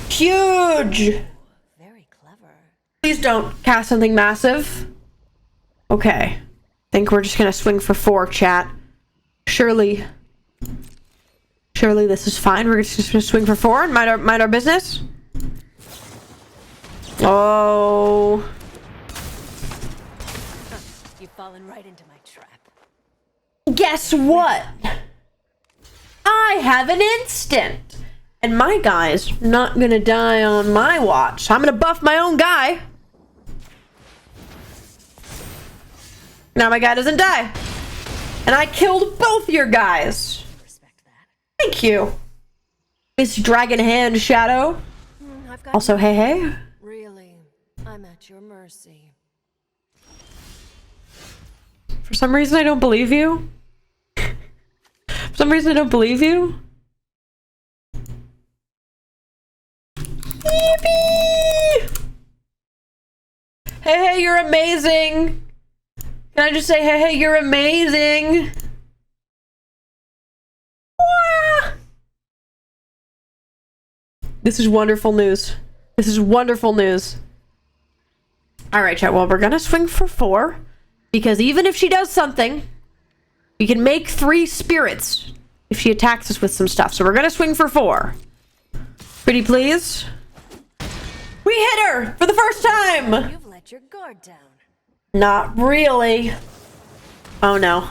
Huge! Very clever. Please don't cast something massive. Okay. Think we're just gonna swing for 4, chat. Surely this is fine. We're just gonna swing for 4 and mind our business. Oh. You've fallen right into my trap. Guess what? I have an instant. And my guy's not gonna die on my watch. So I'm gonna buff my own guy. Now my guy doesn't die. And I killed both your guys. Respect that. Thank you. Miss Dragon Hand Shadow. I've got Also, hey. Really, I'm at your mercy. For some reason, I don't believe you. For some reason, I don't believe you. Yippee! Hey, you're amazing. Can I just say, hey, you're amazing? Wah! This is wonderful news. This is wonderful news. All right, chat. Well, we're gonna swing for 4 because even if she does something, we can make 3 spirits if she attacks us with some stuff. So we're gonna swing for 4. Pretty please. We hit her for the first time. You've let your guard down. Not really. Oh no.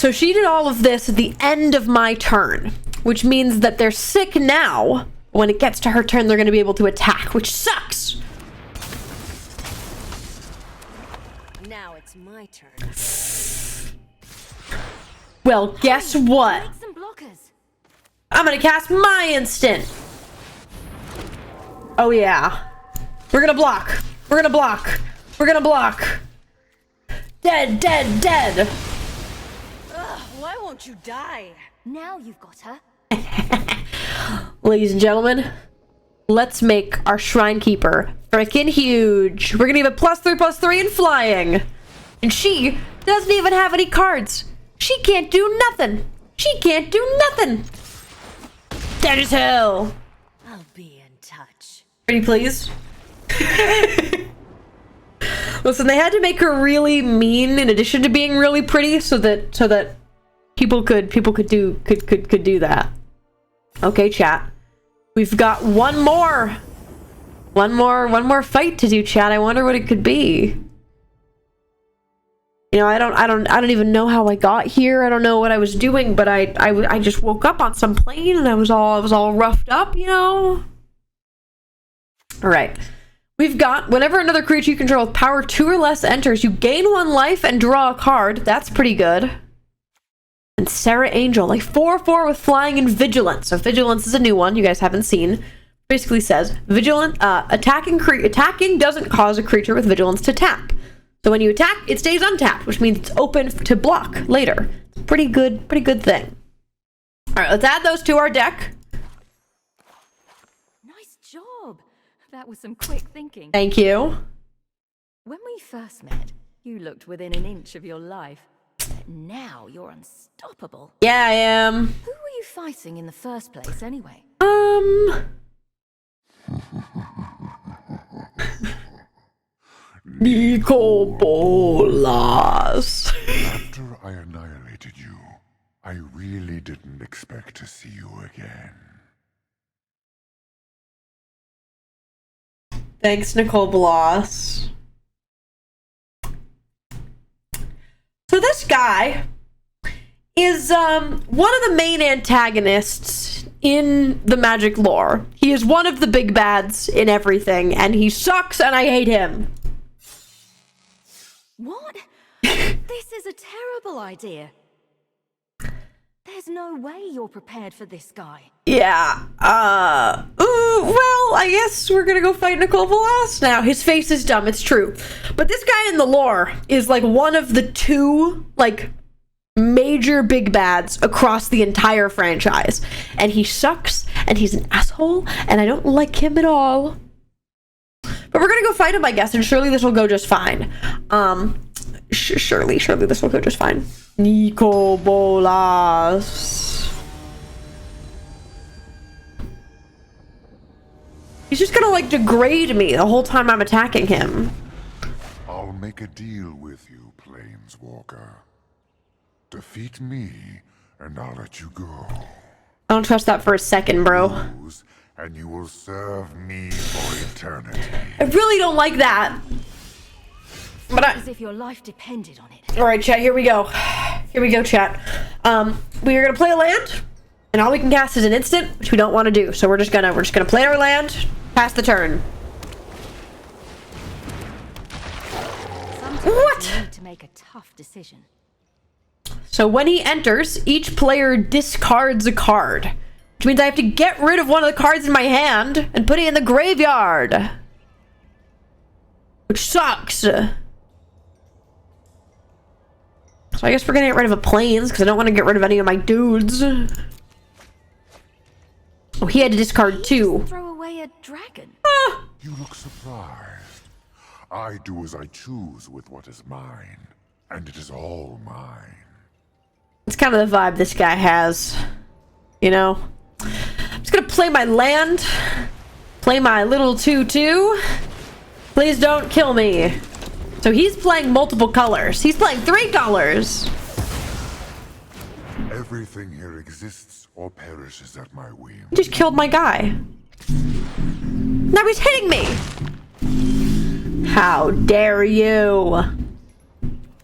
So she did all of this at the end of my turn, which means that they're sick now. When it gets to her turn, they're going to be able to attack, which sucks. Now it's my turn. Well, guess what? Make some blockers. I'm going to cast my instant. Oh, yeah. We're going to block. We're going to block. We're going to block. Dead, dead, dead. Ugh, why won't you die? Now you've got her. Ladies and gentlemen, let's make our Shrine Keeper freaking huge. We're gonna give it +3/+3 in flying. And she doesn't even have any cards. She can't do nothing. She can't do nothing. Dead as hell. I'll be in touch. Pretty please. Listen, they had to make her really mean in addition to being really pretty so that people could do that. Okay, chat. We've got one more fight to do, chat. I wonder what it could be. You know, I don't even know how I got here. I don't know what I was doing, but I just woke up on some plane and I was all roughed up, you know. All right. We've got whenever another creature you control with power 2 or less enters, you gain 1 life and draw a card. That's pretty good. And Sarah Angel, like 4/4 with flying and vigilance. So vigilance is a new one you guys haven't seen. Basically says vigilant attacking doesn't cause a creature with vigilance to tap. So when you attack, it stays untapped, which means it's open to block later. Pretty good thing. All right, let's add those to our deck. Nice job. That was some quick thinking. Thank you. When we first met, you looked within an inch of your life. But now you're unstoppable. Yeah, I am. Who were you fighting in the first place, anyway? Nico Bolas. After I annihilated you, I really didn't expect to see you again. Thanks, Nicole Bloss. So this guy is one of the main antagonists in the Magic lore. He is one of the big bads in everything, and he sucks, and I hate him. What? This is a terrible idea. There's no way you're prepared for this guy. Yeah, well, I guess we're gonna go fight Nicole Velas now. His face is dumb, it's true. But this guy in the lore is like one of the 2, like, major big bads across the entire franchise. And he sucks, and he's an asshole, and I don't like him at all. But we're gonna go fight him, I guess, and surely this will go just fine. Surely this will go just fine. Nico Bolas. He's just gonna, like, degrade me the whole time I'm attacking him. I'll make a deal with you, Planeswalker. Defeat me, and I'll let you go. I don't trust that for a second, bro. Lose, and you will serve me for eternity. I really don't like that. But As if your life depended on it. Alright, chat, here we go. Here we go, chat. We are gonna play a land, and all we can cast is an instant, which we don't want to do. So we're just gonna play our land, pass the turn. Sometimes What? you need to make a tough decision. So when he enters, each player discards a card, which means I have to get rid of one of the cards in my hand and put it in the graveyard, which sucks. So I guess we're gonna get rid of a planes because I don't want to get rid of any of my dudes. Oh, he had to discard 2. Throw away a dragon. You look surprised. I do as I choose with what is mine, and it is all mine. It's kind of the vibe this guy has, you know? I'm just gonna play my land, play my little 2/2. Please don't kill me. So he's playing multiple colors. He's playing 3 colors. Everything here exists or perishes at my whim. He just killed my guy. Now he's hitting me. How dare you?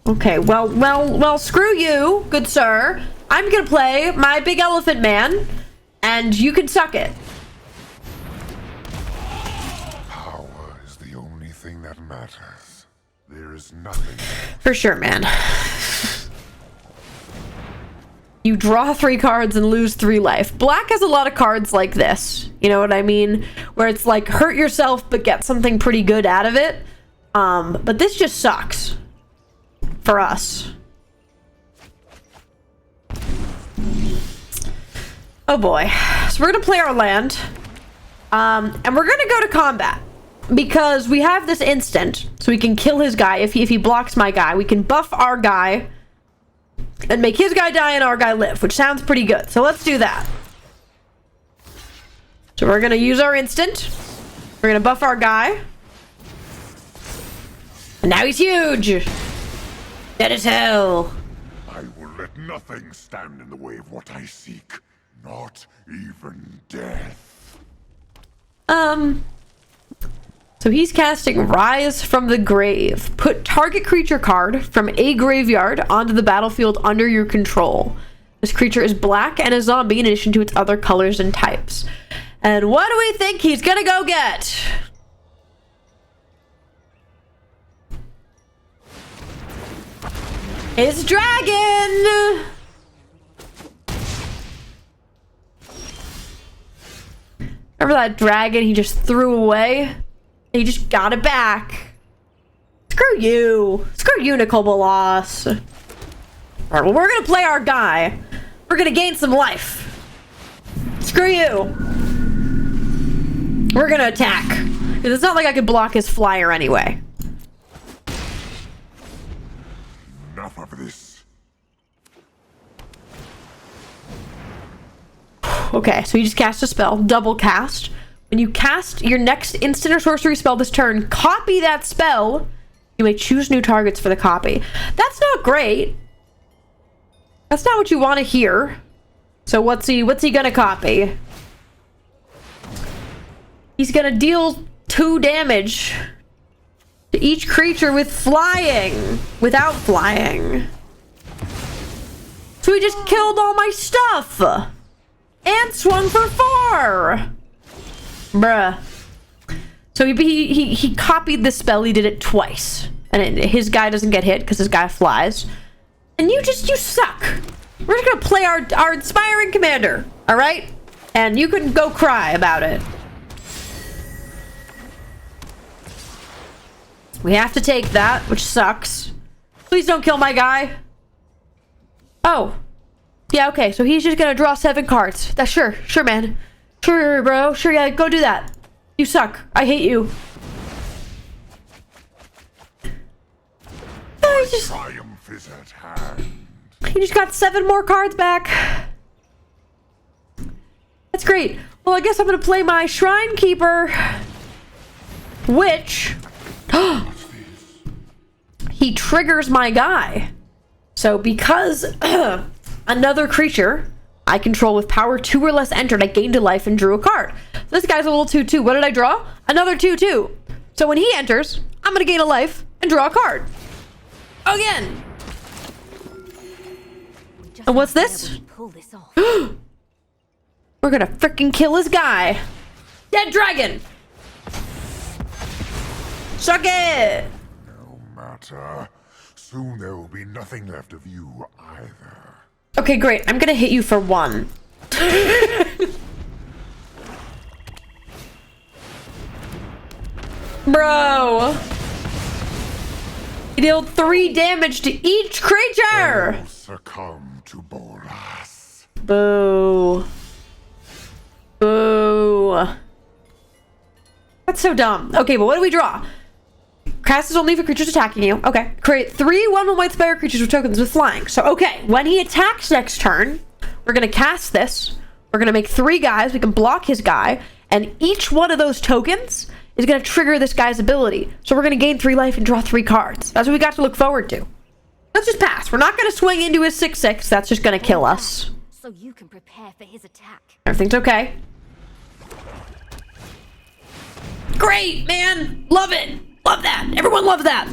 Okay, well, screw you, good sir. I'm gonna play my big elephant man, and you can suck it. Power is the only thing that matters. There is nothing. For sure, man. You draw 3 cards and lose 3 life. Black has a lot of cards like this. You know what I mean? Where it's like, hurt yourself, but get something pretty good out of it. But this just sucks. For us. Oh boy. So we're gonna play our land. And we're gonna go to combat. Because we have this instant. So we can kill his guy. If he blocks my guy, we can buff our guy. And make his guy die and our guy live. Which sounds pretty good. So let's do that. So we're gonna use our instant. We're gonna buff our guy. And now he's huge. Dead as hell. I will let nothing stand in the way of what I seek. Not even death. So he's casting Rise from the Grave. Put target creature card from a graveyard onto the battlefield under your control. This creature is black and a zombie in addition to its other colors and types. And what do we think he's gonna go get? It's dragon! Remember that dragon he just threw away? He just got it back. Screw you. Screw you, Nicole Bolas. Alright, well, we're gonna play our guy. We're gonna gain some life. Screw you. We're gonna attack. Because it's not like I could block his flyer anyway. Enough of this. Okay, so you just cast a spell. Double cast. When you cast your next instant or sorcery spell this turn, copy that spell. You may choose new targets for the copy. That's not great. That's not what you want to hear. So what's he gonna copy? He's gonna deal 2 damage to each creature with flying. Without flying. So he just killed all my stuff. And swung for 4. Bruh. So he copied the spell. He did it twice. And his guy doesn't get hit because his guy flies. And you suck. We're just gonna play our inspiring commander. Alright? And you can go cry about it. We have to take that, which sucks. Please don't kill my guy. Oh. Yeah, okay. So he's just gonna draw 7 cards. That's sure, man. Sure, bro. Sure, yeah, go do that. You suck. I hate you. Triumph is at hand. He just got 7 more cards back. That's great. Well, I guess I'm gonna play my Shrine Keeper. Which... he triggers my guy. So because another creature I control with power 2 or less entered, I gained a life and drew a card. This guy's a little 2/2. What did I draw? Another 2/2. So when he enters, I'm gonna gain a life and draw a card. Again. And what's this? We're gonna freaking kill his guy. Dead dragon. Suck it. No matter. Soon there will be nothing left of you either. Okay, great. I'm gonna hit you for 1. Bro. He dealt 3 damage to each creature. All succumb to Bolas. Boo. Boo. That's so dumb. Okay, but what do we draw? Cast is only for creatures attacking you. Okay. Create 3 1/1 white spire creatures with tokens with flying. So, okay. When he attacks next turn, we're going to cast this. We're going to make 3 guys. We can block his guy. And each one of those tokens is going to trigger this guy's ability. So we're going to gain 3 life and draw 3 cards. That's what we got to look forward to. Let's just pass. We're not going to swing into his 6/6. That's just going to kill us. So you can prepare for his attack. Everything's okay. Great, man. Love it. Love that. Everyone loves that.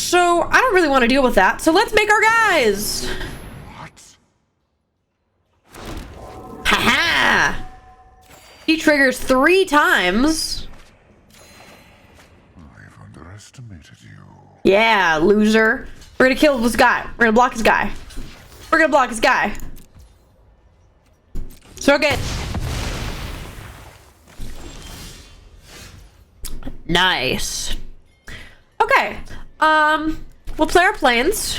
So I don't really want to deal with that. So let's make our guys. What? Haha. He triggers 3 times. I've underestimated you. Yeah, loser. We're gonna kill this guy. We're gonna block his guy. We're gonna block his guy. So good. Nice. Okay. We'll play our planes.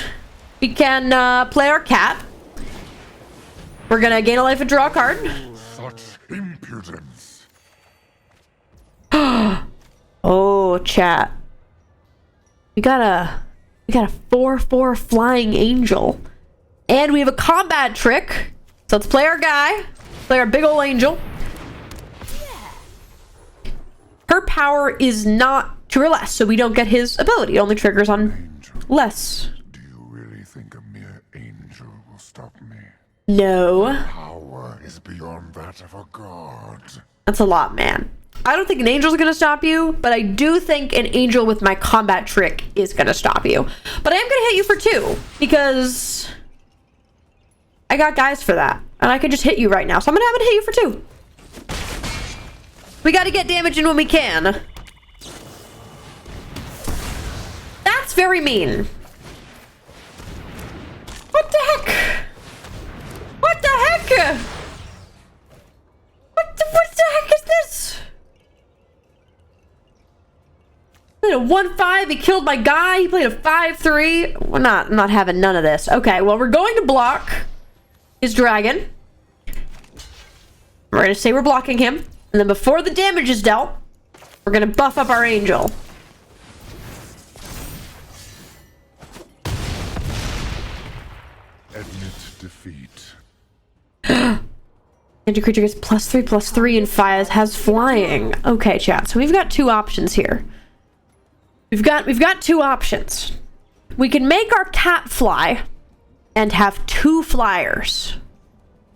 We can play our cat. We're gonna gain a life and draw a card. Such impudence. Oh, chat. We got a 4/4 flying angel. And we have a combat trick. So let's play our guy. Play our big ol' angel. Her power is not 2 or less, so we don't get his ability. It only triggers on less. Do you really think a mere angel will stop me? No. Power is beyond that of a god. That's a lot, man. I don't think an angel's gonna stop you, but I do think an angel with my combat trick is gonna stop you. But I am gonna hit you for 2, because I got guys for that. And I can just hit you right now, so I'm gonna have to hit you for 2. We gotta get damage in when we can. That's very mean. What the heck? What the heck? What the heck is this? Played a 1/5, he killed my guy, he played a 5/3. We're not having none of this. Okay, well, we're going to block his dragon. We're gonna say we're blocking him. And then before the damage is dealt, we're gonna buff up our angel. Admit defeat. Energy creature gets +3/+3 and has flying. Okay, chat. So we've got 2 options here. We've got 2 options. We can make our cat fly and have 2 flyers.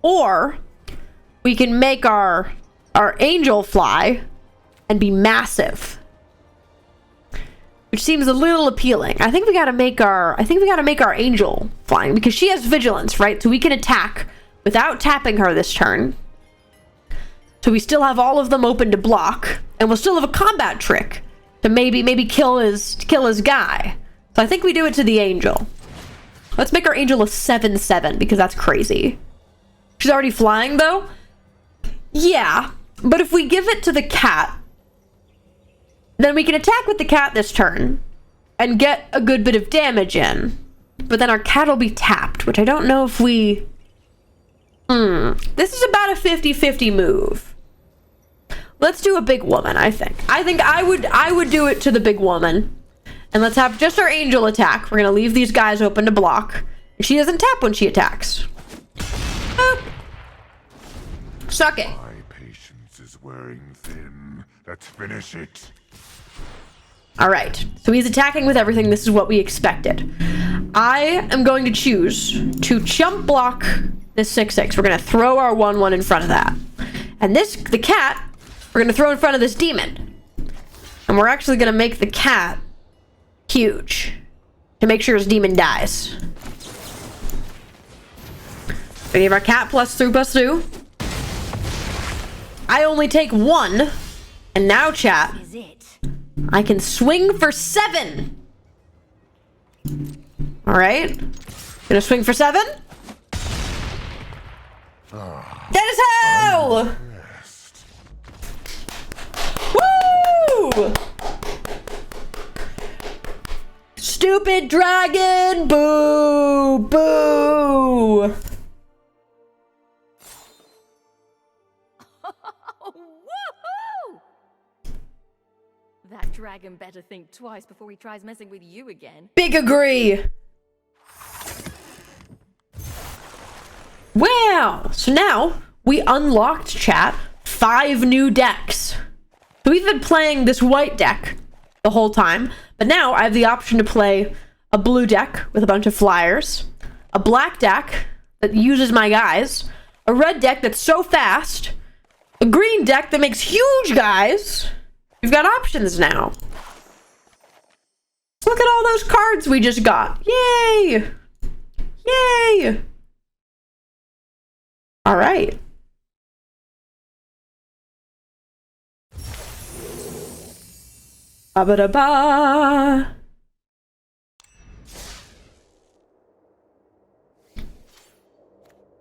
Or we can make our angel fly and be massive. Which seems a little appealing. I think we gotta make our angel flying because she has vigilance, right? So we can attack without tapping her this turn. So we still have all of them open to block, and we'll still have a combat trick to maybe kill his guy. So I think we do it to the angel. Let's make our angel a 7/7 because that's crazy. She's already flying though. Yeah, but if we give it to the cat, then we can attack with the cat this turn and get a good bit of damage in. But then our cat will be tapped, which I don't know if we... This is about a 50-50 move. Let's do a big woman, I think. I would do it to the big woman. And let's have just our angel attack. We're gonna leave these guys open to block. And she doesn't tap when she attacks. Boop. Suck it. My patience is wearing thin. Let's finish it. Alright, so he's attacking with everything. This is what we expected. I am going to choose to jump block this 6/6. We're going to throw our 1/1 in front of that. And the cat, we're going to throw in front of this demon. And we're actually going to make the cat huge to make sure his demon dies. We give our cat +3/+2. I only take 1. And now, chat, Is it? I can swing for 7. All right. Gonna swing for 7. That is hell! Woo! Stupid dragon! Boo! Boo! Woohoo! That dragon better think twice before he tries messing with you again. Big agree. Wow. So now we unlocked, chat, 5 new decks. So we've been playing this white deck the whole time, but now I have the option to play a blue deck with a bunch of flyers, a black deck that uses my guys, a red deck that's so fast, a green deck that makes huge guys. We've got options now. Look at all those cards we just got. Yay! Yay! All right. Ba-ba-da-ba.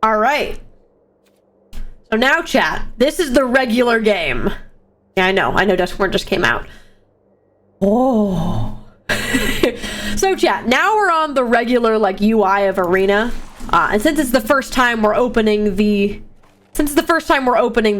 All right. So now, chat, this is the regular game. Yeah, I know Duskborn just came out. Oh. So, chat, now we're on the regular, like, UI of Arena. And since it's the first time we're opening the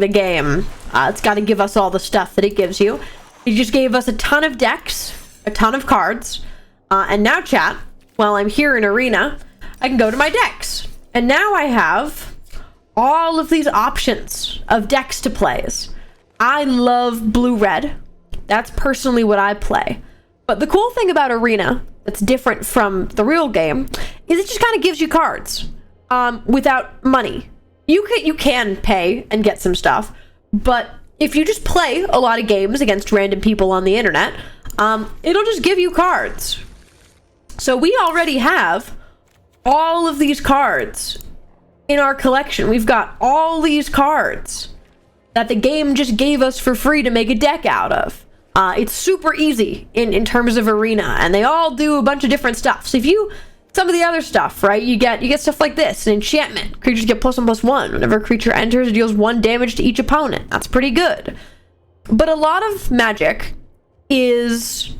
game, it's got to give us all the stuff that it gives you. It just gave us a ton of decks, a ton of cards. And now, chat, while I'm here in Arena, I can go to my decks. And now I have all of these options of decks to plays. I love blue-red. That's personally what I play. But the cool thing about Arena that's different from the real game is it just kind of gives you cards without money. You can pay and get some stuff, but if you just play a lot of games against random people on the internet, it'll just give you cards. So we already have all of these cards in our collection. We've got all these cards that the game just gave us for free to make a deck out of. It's super easy in terms of Arena, and they all do a bunch of different stuff. So if you, some of the other stuff, right, you get stuff like this, an enchantment. Creatures get +1/+1. Whenever a creature enters, it deals 1 damage to each opponent. That's pretty good. But a lot of Magic is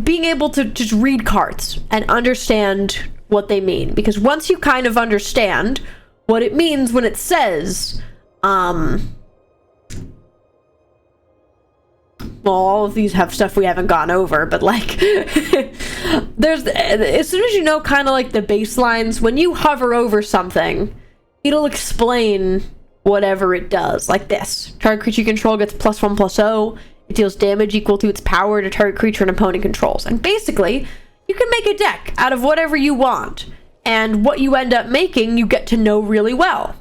being able to just read cards and understand what they mean. Because once you kind of understand what it means when it says, well, all of these have stuff we haven't gone over, but like, there's, as soon as you know kind of like the baselines, when you hover over something, it'll explain whatever it does, like this. Target creature you control gets +1/+0. It deals damage equal to its power to target creature an opponent controls. And basically, you can make a deck out of whatever you want. And what you end up making, you get to know really well.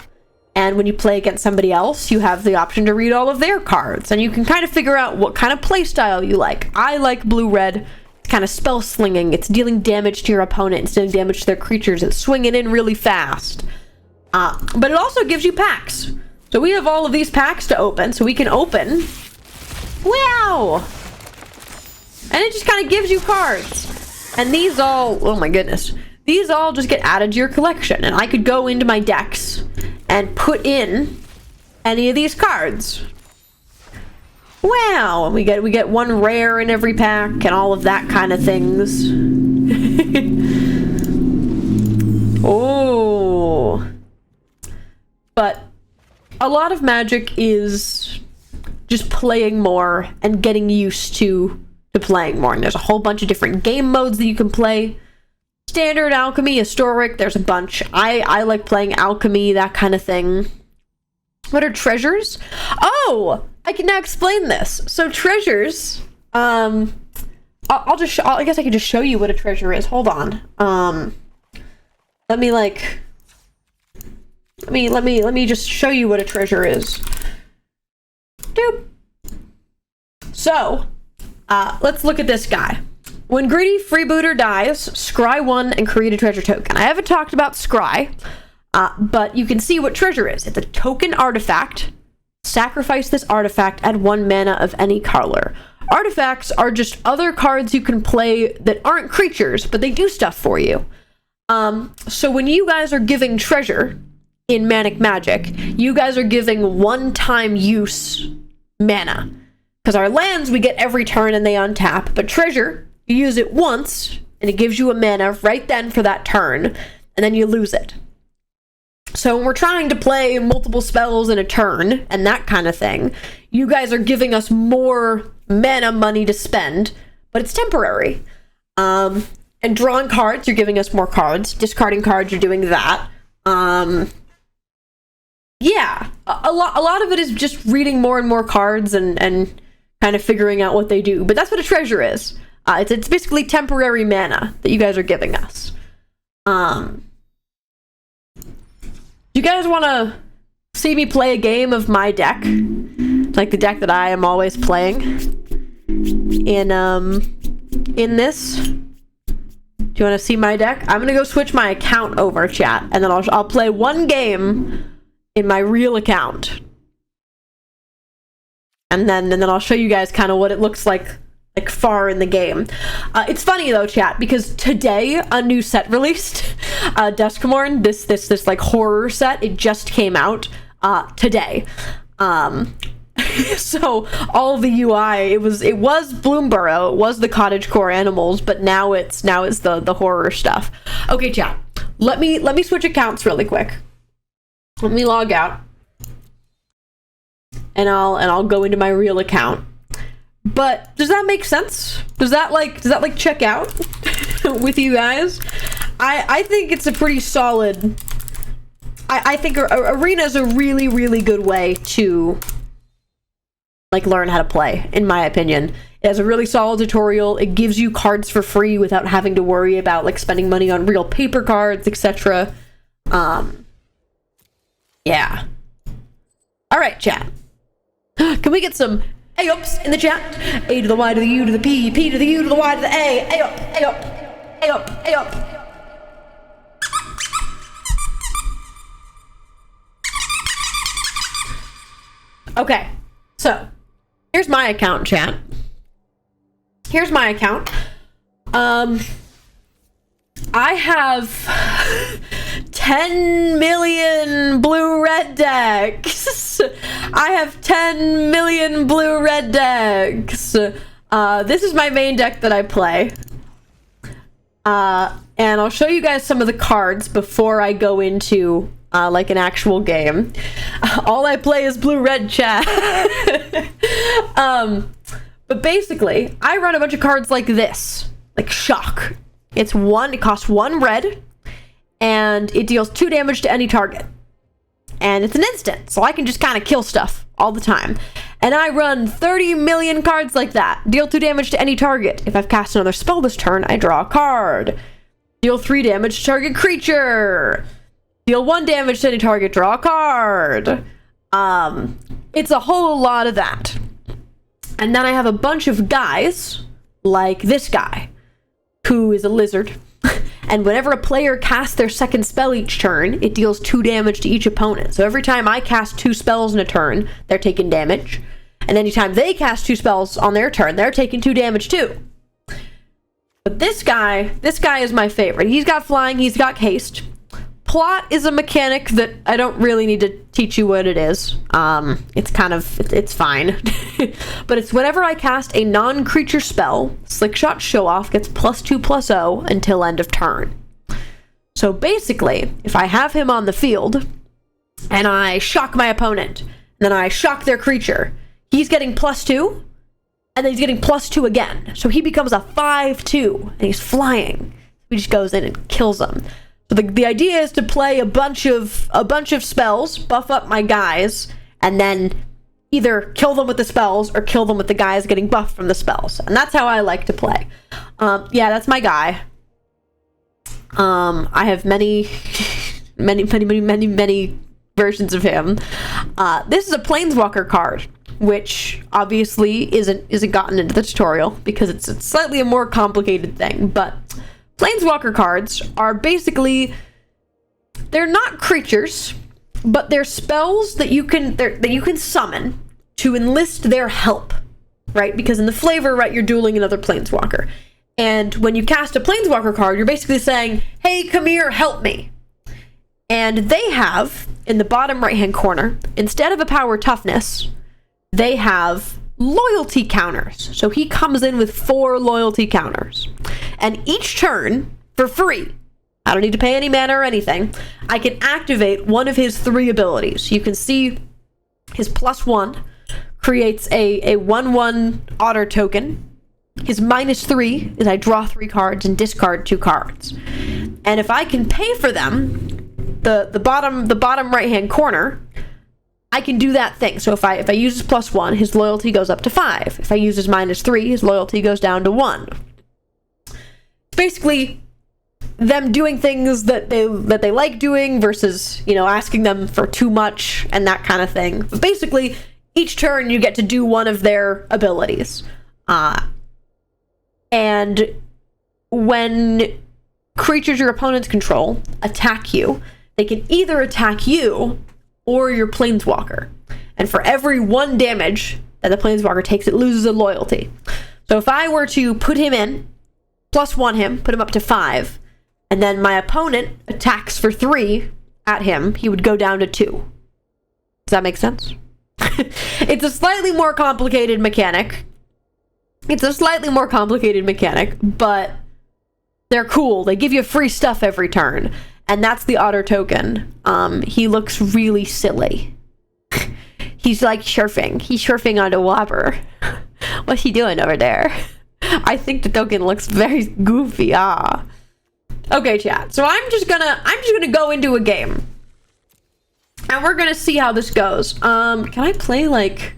And when you play against somebody else, you have the option to read all of their cards. And you can kind of figure out what kind of playstyle you like. I like blue-red. It's kind of spell slinging. It's dealing damage to your opponent. It's dealing damage to their creatures. It's swinging in really fast. But it also gives you packs. So we have all of these packs to open. So we can open. Wow! And it just kind of gives you cards. And these all, oh my goodness. These all just get added to your collection. And I could go into my decks and put in any of these cards. Wow, we get 1 rare in every pack and all of that kind of things. Oh. But a lot of Magic is just playing more and getting used to playing more. And there's a whole bunch of different game modes that you can play. Standard, Alchemy, Historic, there's a bunch. I like playing Alchemy, that kind of thing. What are treasures? Oh, I can now explain this. So treasures, I guess I can just show you what a treasure is. Hold on. Let me just show you what a treasure is. Doop. So, let's look at this guy. When Greedy Freebooter dies, scry 1 and create a treasure token. I haven't talked about scry, but you can see what treasure is. It's a token artifact. Sacrifice this artifact, add 1 mana of any color. Artifacts are just other cards you can play that aren't creatures, but they do stuff for you. So when you guys are giving treasure in Manic Magic, you guys are giving one-time use mana. Because our lands we get every turn and they untap, but treasure, you use it once, and it gives you a mana right then for that turn, and then you lose it. So when we're trying to play multiple spells in a turn, and that kind of thing, you guys are giving us more mana money to spend, but it's temporary. And drawing cards, you're giving us more cards. Discarding cards, you're doing that. Yeah, a lot of it is just reading more and more cards and kind of figuring out what they do. But that's what a treasure is. It's basically temporary mana that you guys are giving us. You guys want to see me play a game of my deck? Like the deck that I am always playing in in this. Do you want to see my deck? I'm gonna go switch my account over, chat, and then I'll play one game in my real account, and then I'll show you guys kind of what it looks like far in the game. It's funny though, chat, because today a new set released, Duskmorn, this like horror set. It just came out today. So all the UI, it was Bloomborough, it was the cottagecore animals, but now it's the horror stuff. Okay, chat. Let me switch accounts really quick. Let me log out, and I'll go into my real account. But does that make sense? Does that check out with you guys? I think it's a pretty solid. I think Arena is a really, really good way to like learn how to play, in my opinion. It has a really solid tutorial. It gives you cards for free without having to worry about like spending money on real paper cards, etc. Yeah. All right, chat. Can we get some A-ups in the chat? A to the Y to the U to the P, P to the U to the Y to the A. A-up, A-up, A-up, A-up. Okay, so here's my account, chat. Here's my account. I have 10 million blue-red decks. I have 10 million blue-red decks. This is my main deck that I play. And I'll show you guys some of the cards before I go into like an actual game. All I play is blue-red, chat. But basically, I run a bunch of cards like this, like Shock. It costs 1 red, and it deals 2 damage to any target. And it's an instant, so I can just kind of kill stuff all the time. And I run 30 million cards like that. Deal 2 damage to any target. If I've cast another spell this turn, I draw a card. Deal 3 damage to target creature. Deal 1 damage to any target, draw a card. It's a whole lot of that. And then I have a bunch of guys, like this guy, who is a lizard. And whenever a player casts their second spell each turn, it deals 2 damage to each opponent. So every time I cast 2 spells in a turn, they're taking damage. And anytime they cast 2 spells on their turn, they're taking 2 damage too. But this guy is my favorite. He's got flying, he's got haste. Plot is a mechanic that I don't really need to teach you what it is. It's fine. But it's whenever I cast a non-creature spell, Slickshot Show Off gets +2/+0 until end of turn. So basically, if I have him on the field, and I shock my opponent, and then I shock their creature, he's getting +2, and then he's getting +2 again. So he becomes a 5/2, and he's flying. He just goes in and kills them. So the idea is to play a bunch of spells, buff up my guys, and then either kill them with the spells or kill them with the guys getting buffed from the spells. And that's how I like to play. Yeah, that's my guy. I have many versions of him. This is a Planeswalker card, which obviously isn't gotten into the tutorial because it's slightly a more complicated thing, but Planeswalker cards are basically, they're not creatures, but they're spells that you can summon to enlist their help, right? Because in the flavor, right, you're dueling another Planeswalker. And when you cast a Planeswalker card, you're basically saying, hey, come here, help me. And they have, in the bottom right-hand corner, instead of a power toughness, they have loyalty counters. So he comes in with 4 loyalty counters. And each turn, for free, I don't need to pay any mana or anything, I can activate one of his 3 abilities. You can see his +1 creates a 1/1 otter token. His -3 is I draw 3 cards and discard 2 cards. And if I can pay for them, the bottom right-hand corner, I can do that thing. So if I use his +1, his loyalty goes up to 5. If I use his -3, his loyalty goes down to 1. Basically, them doing things that they like doing versus, you know, asking them for too much and that kind of thing. But basically, each turn you get to do one of their abilities. And And when creatures your opponents control attack you, they can either attack you or your planeswalker. And for every 1 damage that the planeswalker takes, it loses a loyalty. So if I were to put him in, +1 him, put him up to 5, and then my opponent attacks for 3 at him, he would go down to 2. Does that make sense? It's a slightly more complicated mechanic. But they're cool. They give you free stuff every turn. And that's the otter token. He looks really silly. He's like surfing. He's surfing on a whopper. What's he doing over there? I think the token looks very goofy. Okay, chat. So I'm just gonna go into a game. And we're gonna see how this goes. Can I play like...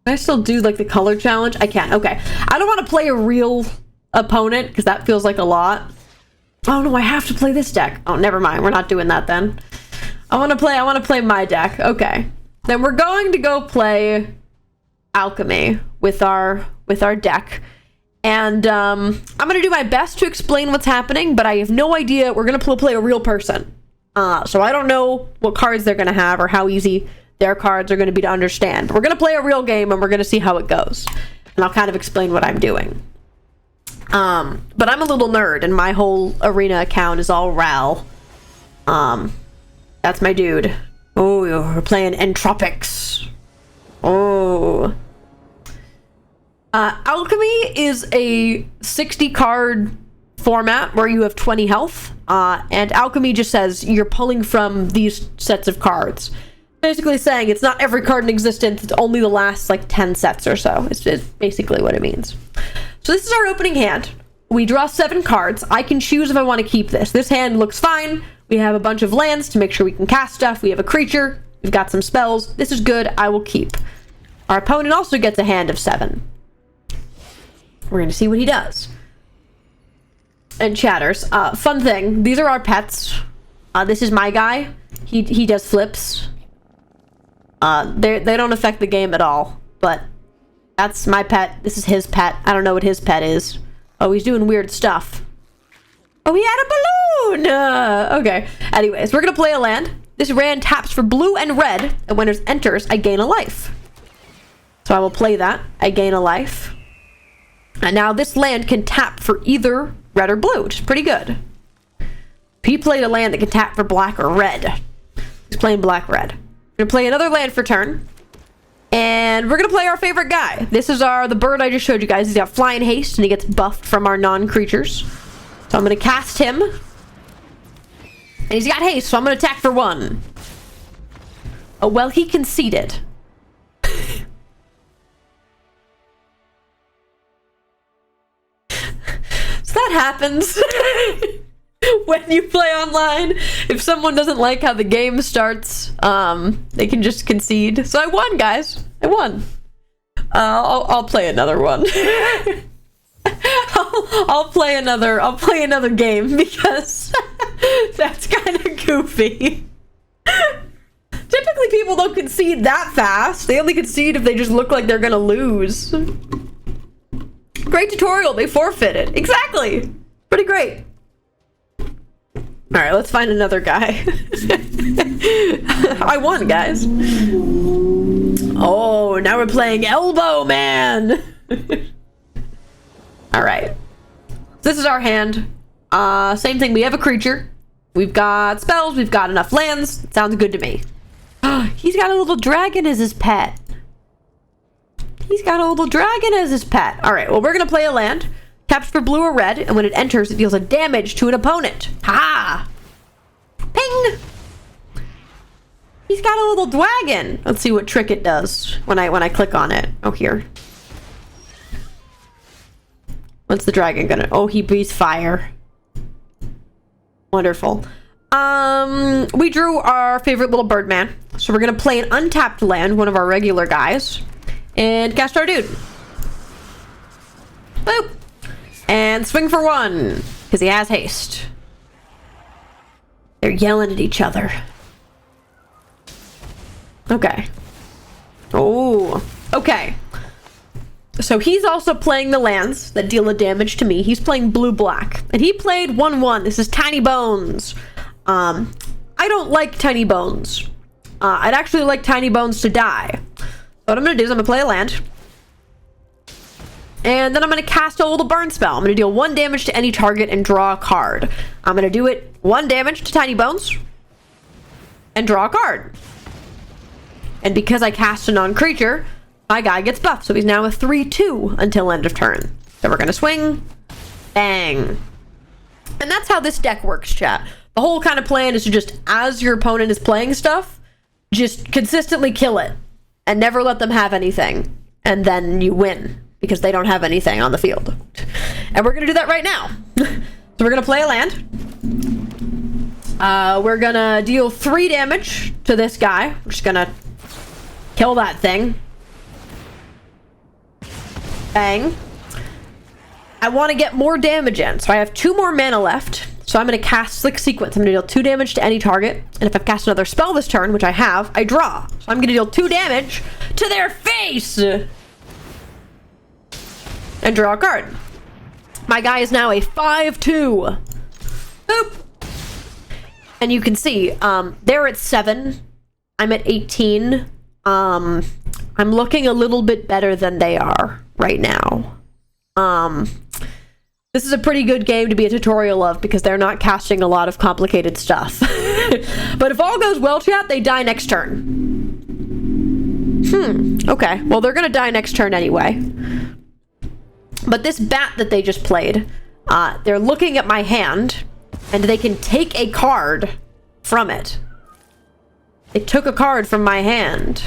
Can I still do like the color challenge? I can. Okay. I don't want to play a real opponent because that feels like a lot. Oh no, I have to play this deck. Oh, never mind. We're not doing that then. I want to play my deck. Okay. Then we're going to go play Alchemy with our deck. And I'm going to do my best to explain what's happening, but I have no idea. We're going to play a real person. So I don't know what cards they're going to have or how easy their cards are going to be to understand. But we're going to play a real game and we're going to see how it goes. And I'll kind of explain what I'm doing. But I'm a little nerd and my whole Arena account is all Ral. That's my dude. Oh, we're playing Entropics. Oh. Alchemy is a 60 card format where you have 20 health. And Alchemy just says you're pulling from these sets of cards. Basically saying it's not every card in existence, it's only the last like 10 sets or so. It's basically what it means. So this is our opening hand. We draw 7 cards. I can choose if I want to keep this. This hand looks fine. We have a bunch of lands to make sure we can cast stuff. We have a creature. We've got some spells. This is good. I will keep. Our opponent also gets a hand of 7. We're going to see what he does. And chatters. Fun thing. These are our pets. This is my guy. He does flips. They don't affect the game at all. But that's my pet. This is his pet. I don't know what his pet is. Oh, he's doing weird stuff. Oh, he had a balloon! Okay. Anyways, we're going to play a land. This land taps for blue and red. And when it enters, I gain a life. So I will play that. I gain a life. And now this land can tap for either red or blue, which is pretty good. He played a land that can tap for black or red. He's playing black-red. We're going to play another land for turn. And we're going to play our favorite guy. This is the bird I just showed you guys. He's got flying haste, and he gets buffed from our non-creatures. So I'm going to cast him. And he's got haste, so I'm going to attack for 1. Oh, well, he conceded. So that happens when you play online. If someone doesn't like how the game starts, they can just concede. So I won, guys. I won. I'll play another one. I'll play another game because that's kind of goofy. Typically people don't concede that fast. They only concede if they just look like they're gonna lose. Great tutorial, they forfeited. Exactly. Pretty great. Alright, let's find another guy. I won, guys. Oh, now we're playing Elbow Man. Alright. This is our hand. Same thing, we have a creature. We've got spells, we've got enough lands. Sounds good to me. He's got a little dragon as his pet. He's got a little dragon as his pet. Alright, well, we're gonna play a land. Taps for blue or red, and when it enters, it deals a damage to an opponent. Ha! Ping! He's got a little dragon. Let's see what trick it does when I click on it. Oh, here. What's the dragon gonna... Oh, he breathes fire. Wonderful. We drew our favorite little bird man. So we're gonna play an untapped land, one of our regular guys, and cast our dude. Boop! And swing for 1, because he has haste. They're yelling at each other. Okay. Oh, okay. So he's also playing the lands that deal the damage to me. He's playing blue-black. And he played 1-1. This is Tiny Bones. I don't like Tiny Bones. I'd actually like Tiny Bones to die. So what I'm going to do is I'm going to play a land. And then I'm going to cast a little burn spell. I'm going to deal 1 damage to any target and draw a card. I'm going to do it 1 damage to Tiny Bones. And draw a card. And because I cast a non-creature, my guy gets buffed. So he's now a 3/2 until end of turn. So we're going to swing. Bang. And that's how this deck works, chat. The whole kind of plan is to just, as your opponent is playing stuff, just consistently kill it. And never let them have anything. And then you win. Because they don't have anything on the field. And we're going to do that right now. So we're going to play a land. We're going to deal 3 damage to this guy. We're just going to kill that thing. Bang. I want to get more damage in. So I have 2 more mana left. So I'm going to cast Slick Sequence. I'm going to deal 2 damage to any target. And if I've cast another spell this turn, which I have, I draw. So I'm going to deal 2 damage to their face. And draw a card. My guy is now a 5/2. Boop. And you can see, they're at 7. I'm at 18. I'm looking a little bit better than they are right now. This is a pretty good game to be a tutorial of because they're not casting a lot of complicated stuff. But if all goes well, chat, they die next turn. Okay. Well, they're gonna die next turn anyway. But this bat that they just played, they're looking at my hand, and they can take a card from it. They took a card from my hand.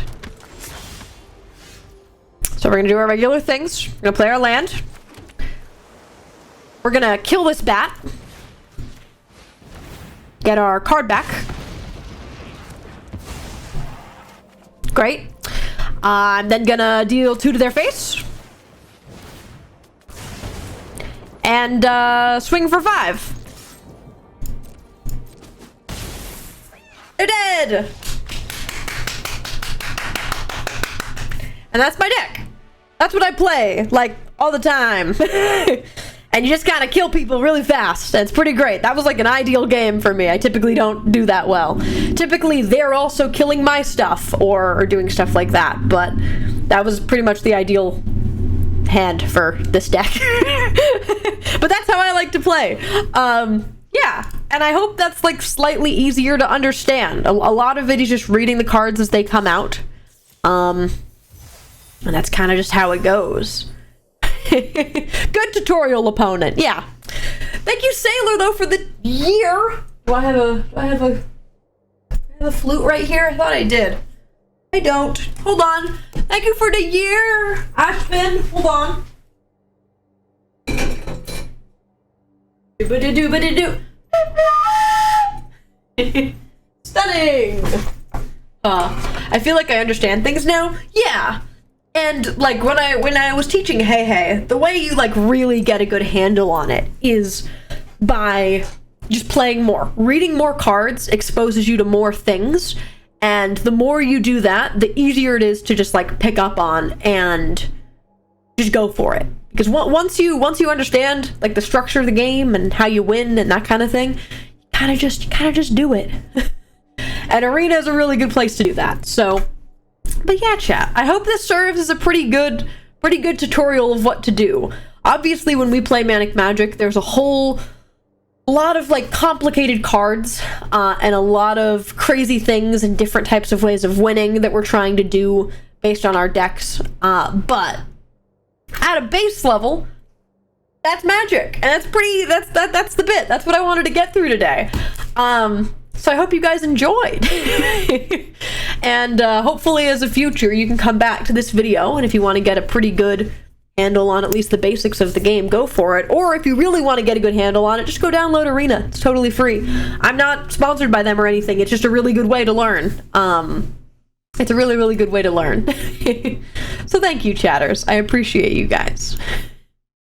So we're going to do our regular things. We're going to play our land. We're going to kill this bat. Get our card back. Great. I'm then going to deal 2 to their face. And swing for 5. They're dead. And that's my deck. That's what I play, like, all the time. And you just kind of kill people really fast. It's pretty great. That was like an ideal game for me. I typically don't do that well. Typically, they're also killing my stuff or doing stuff like that. But that was pretty much the ideal hand for this deck. But that's how I like to play. Yeah, and I hope that's like slightly easier to understand. A lot of it is just reading the cards as they come out. And that's kind of just how it goes. Good tutorial opponent. Yeah. Thank you, Sailor, though, for the year. Do I have a flute right here? I thought I did. I don't. Hold on. Thank you for the year, Ashman. Hold on. Doobity-doobity-doo. Stunning. I feel like I understand things now. Yeah. And like when I was teaching Hey, the way you like really get a good handle on it is by just playing more. Reading more cards exposes you to more things, and the more you do that, the easier it is to just like pick up on and just go for it. Because once you understand like the structure of the game and how you win and that kind of thing, you kind of just do it. And Arena is a really good place to do that. So, but yeah, chat, I hope this serves as a pretty good tutorial of what to do. Obviously, when we play Manic Magic, there's a whole lot of like complicated cards and a lot of crazy things and different types of ways of winning that we're trying to do based on our decks. But at a base level, that's Magic, and that's the bit. That's what I wanted to get through today. So I hope you guys enjoyed. And hopefully as a future you can come back to this video, and if you want to get a pretty good handle on at least the basics of the game, go for it. Or if you really want to get a good handle on it, just go download Arena. It's totally free. I'm not sponsored by them or anything. It's just a really good way to learn. It's a really, really good way to learn. So thank you, chatters. I appreciate you guys.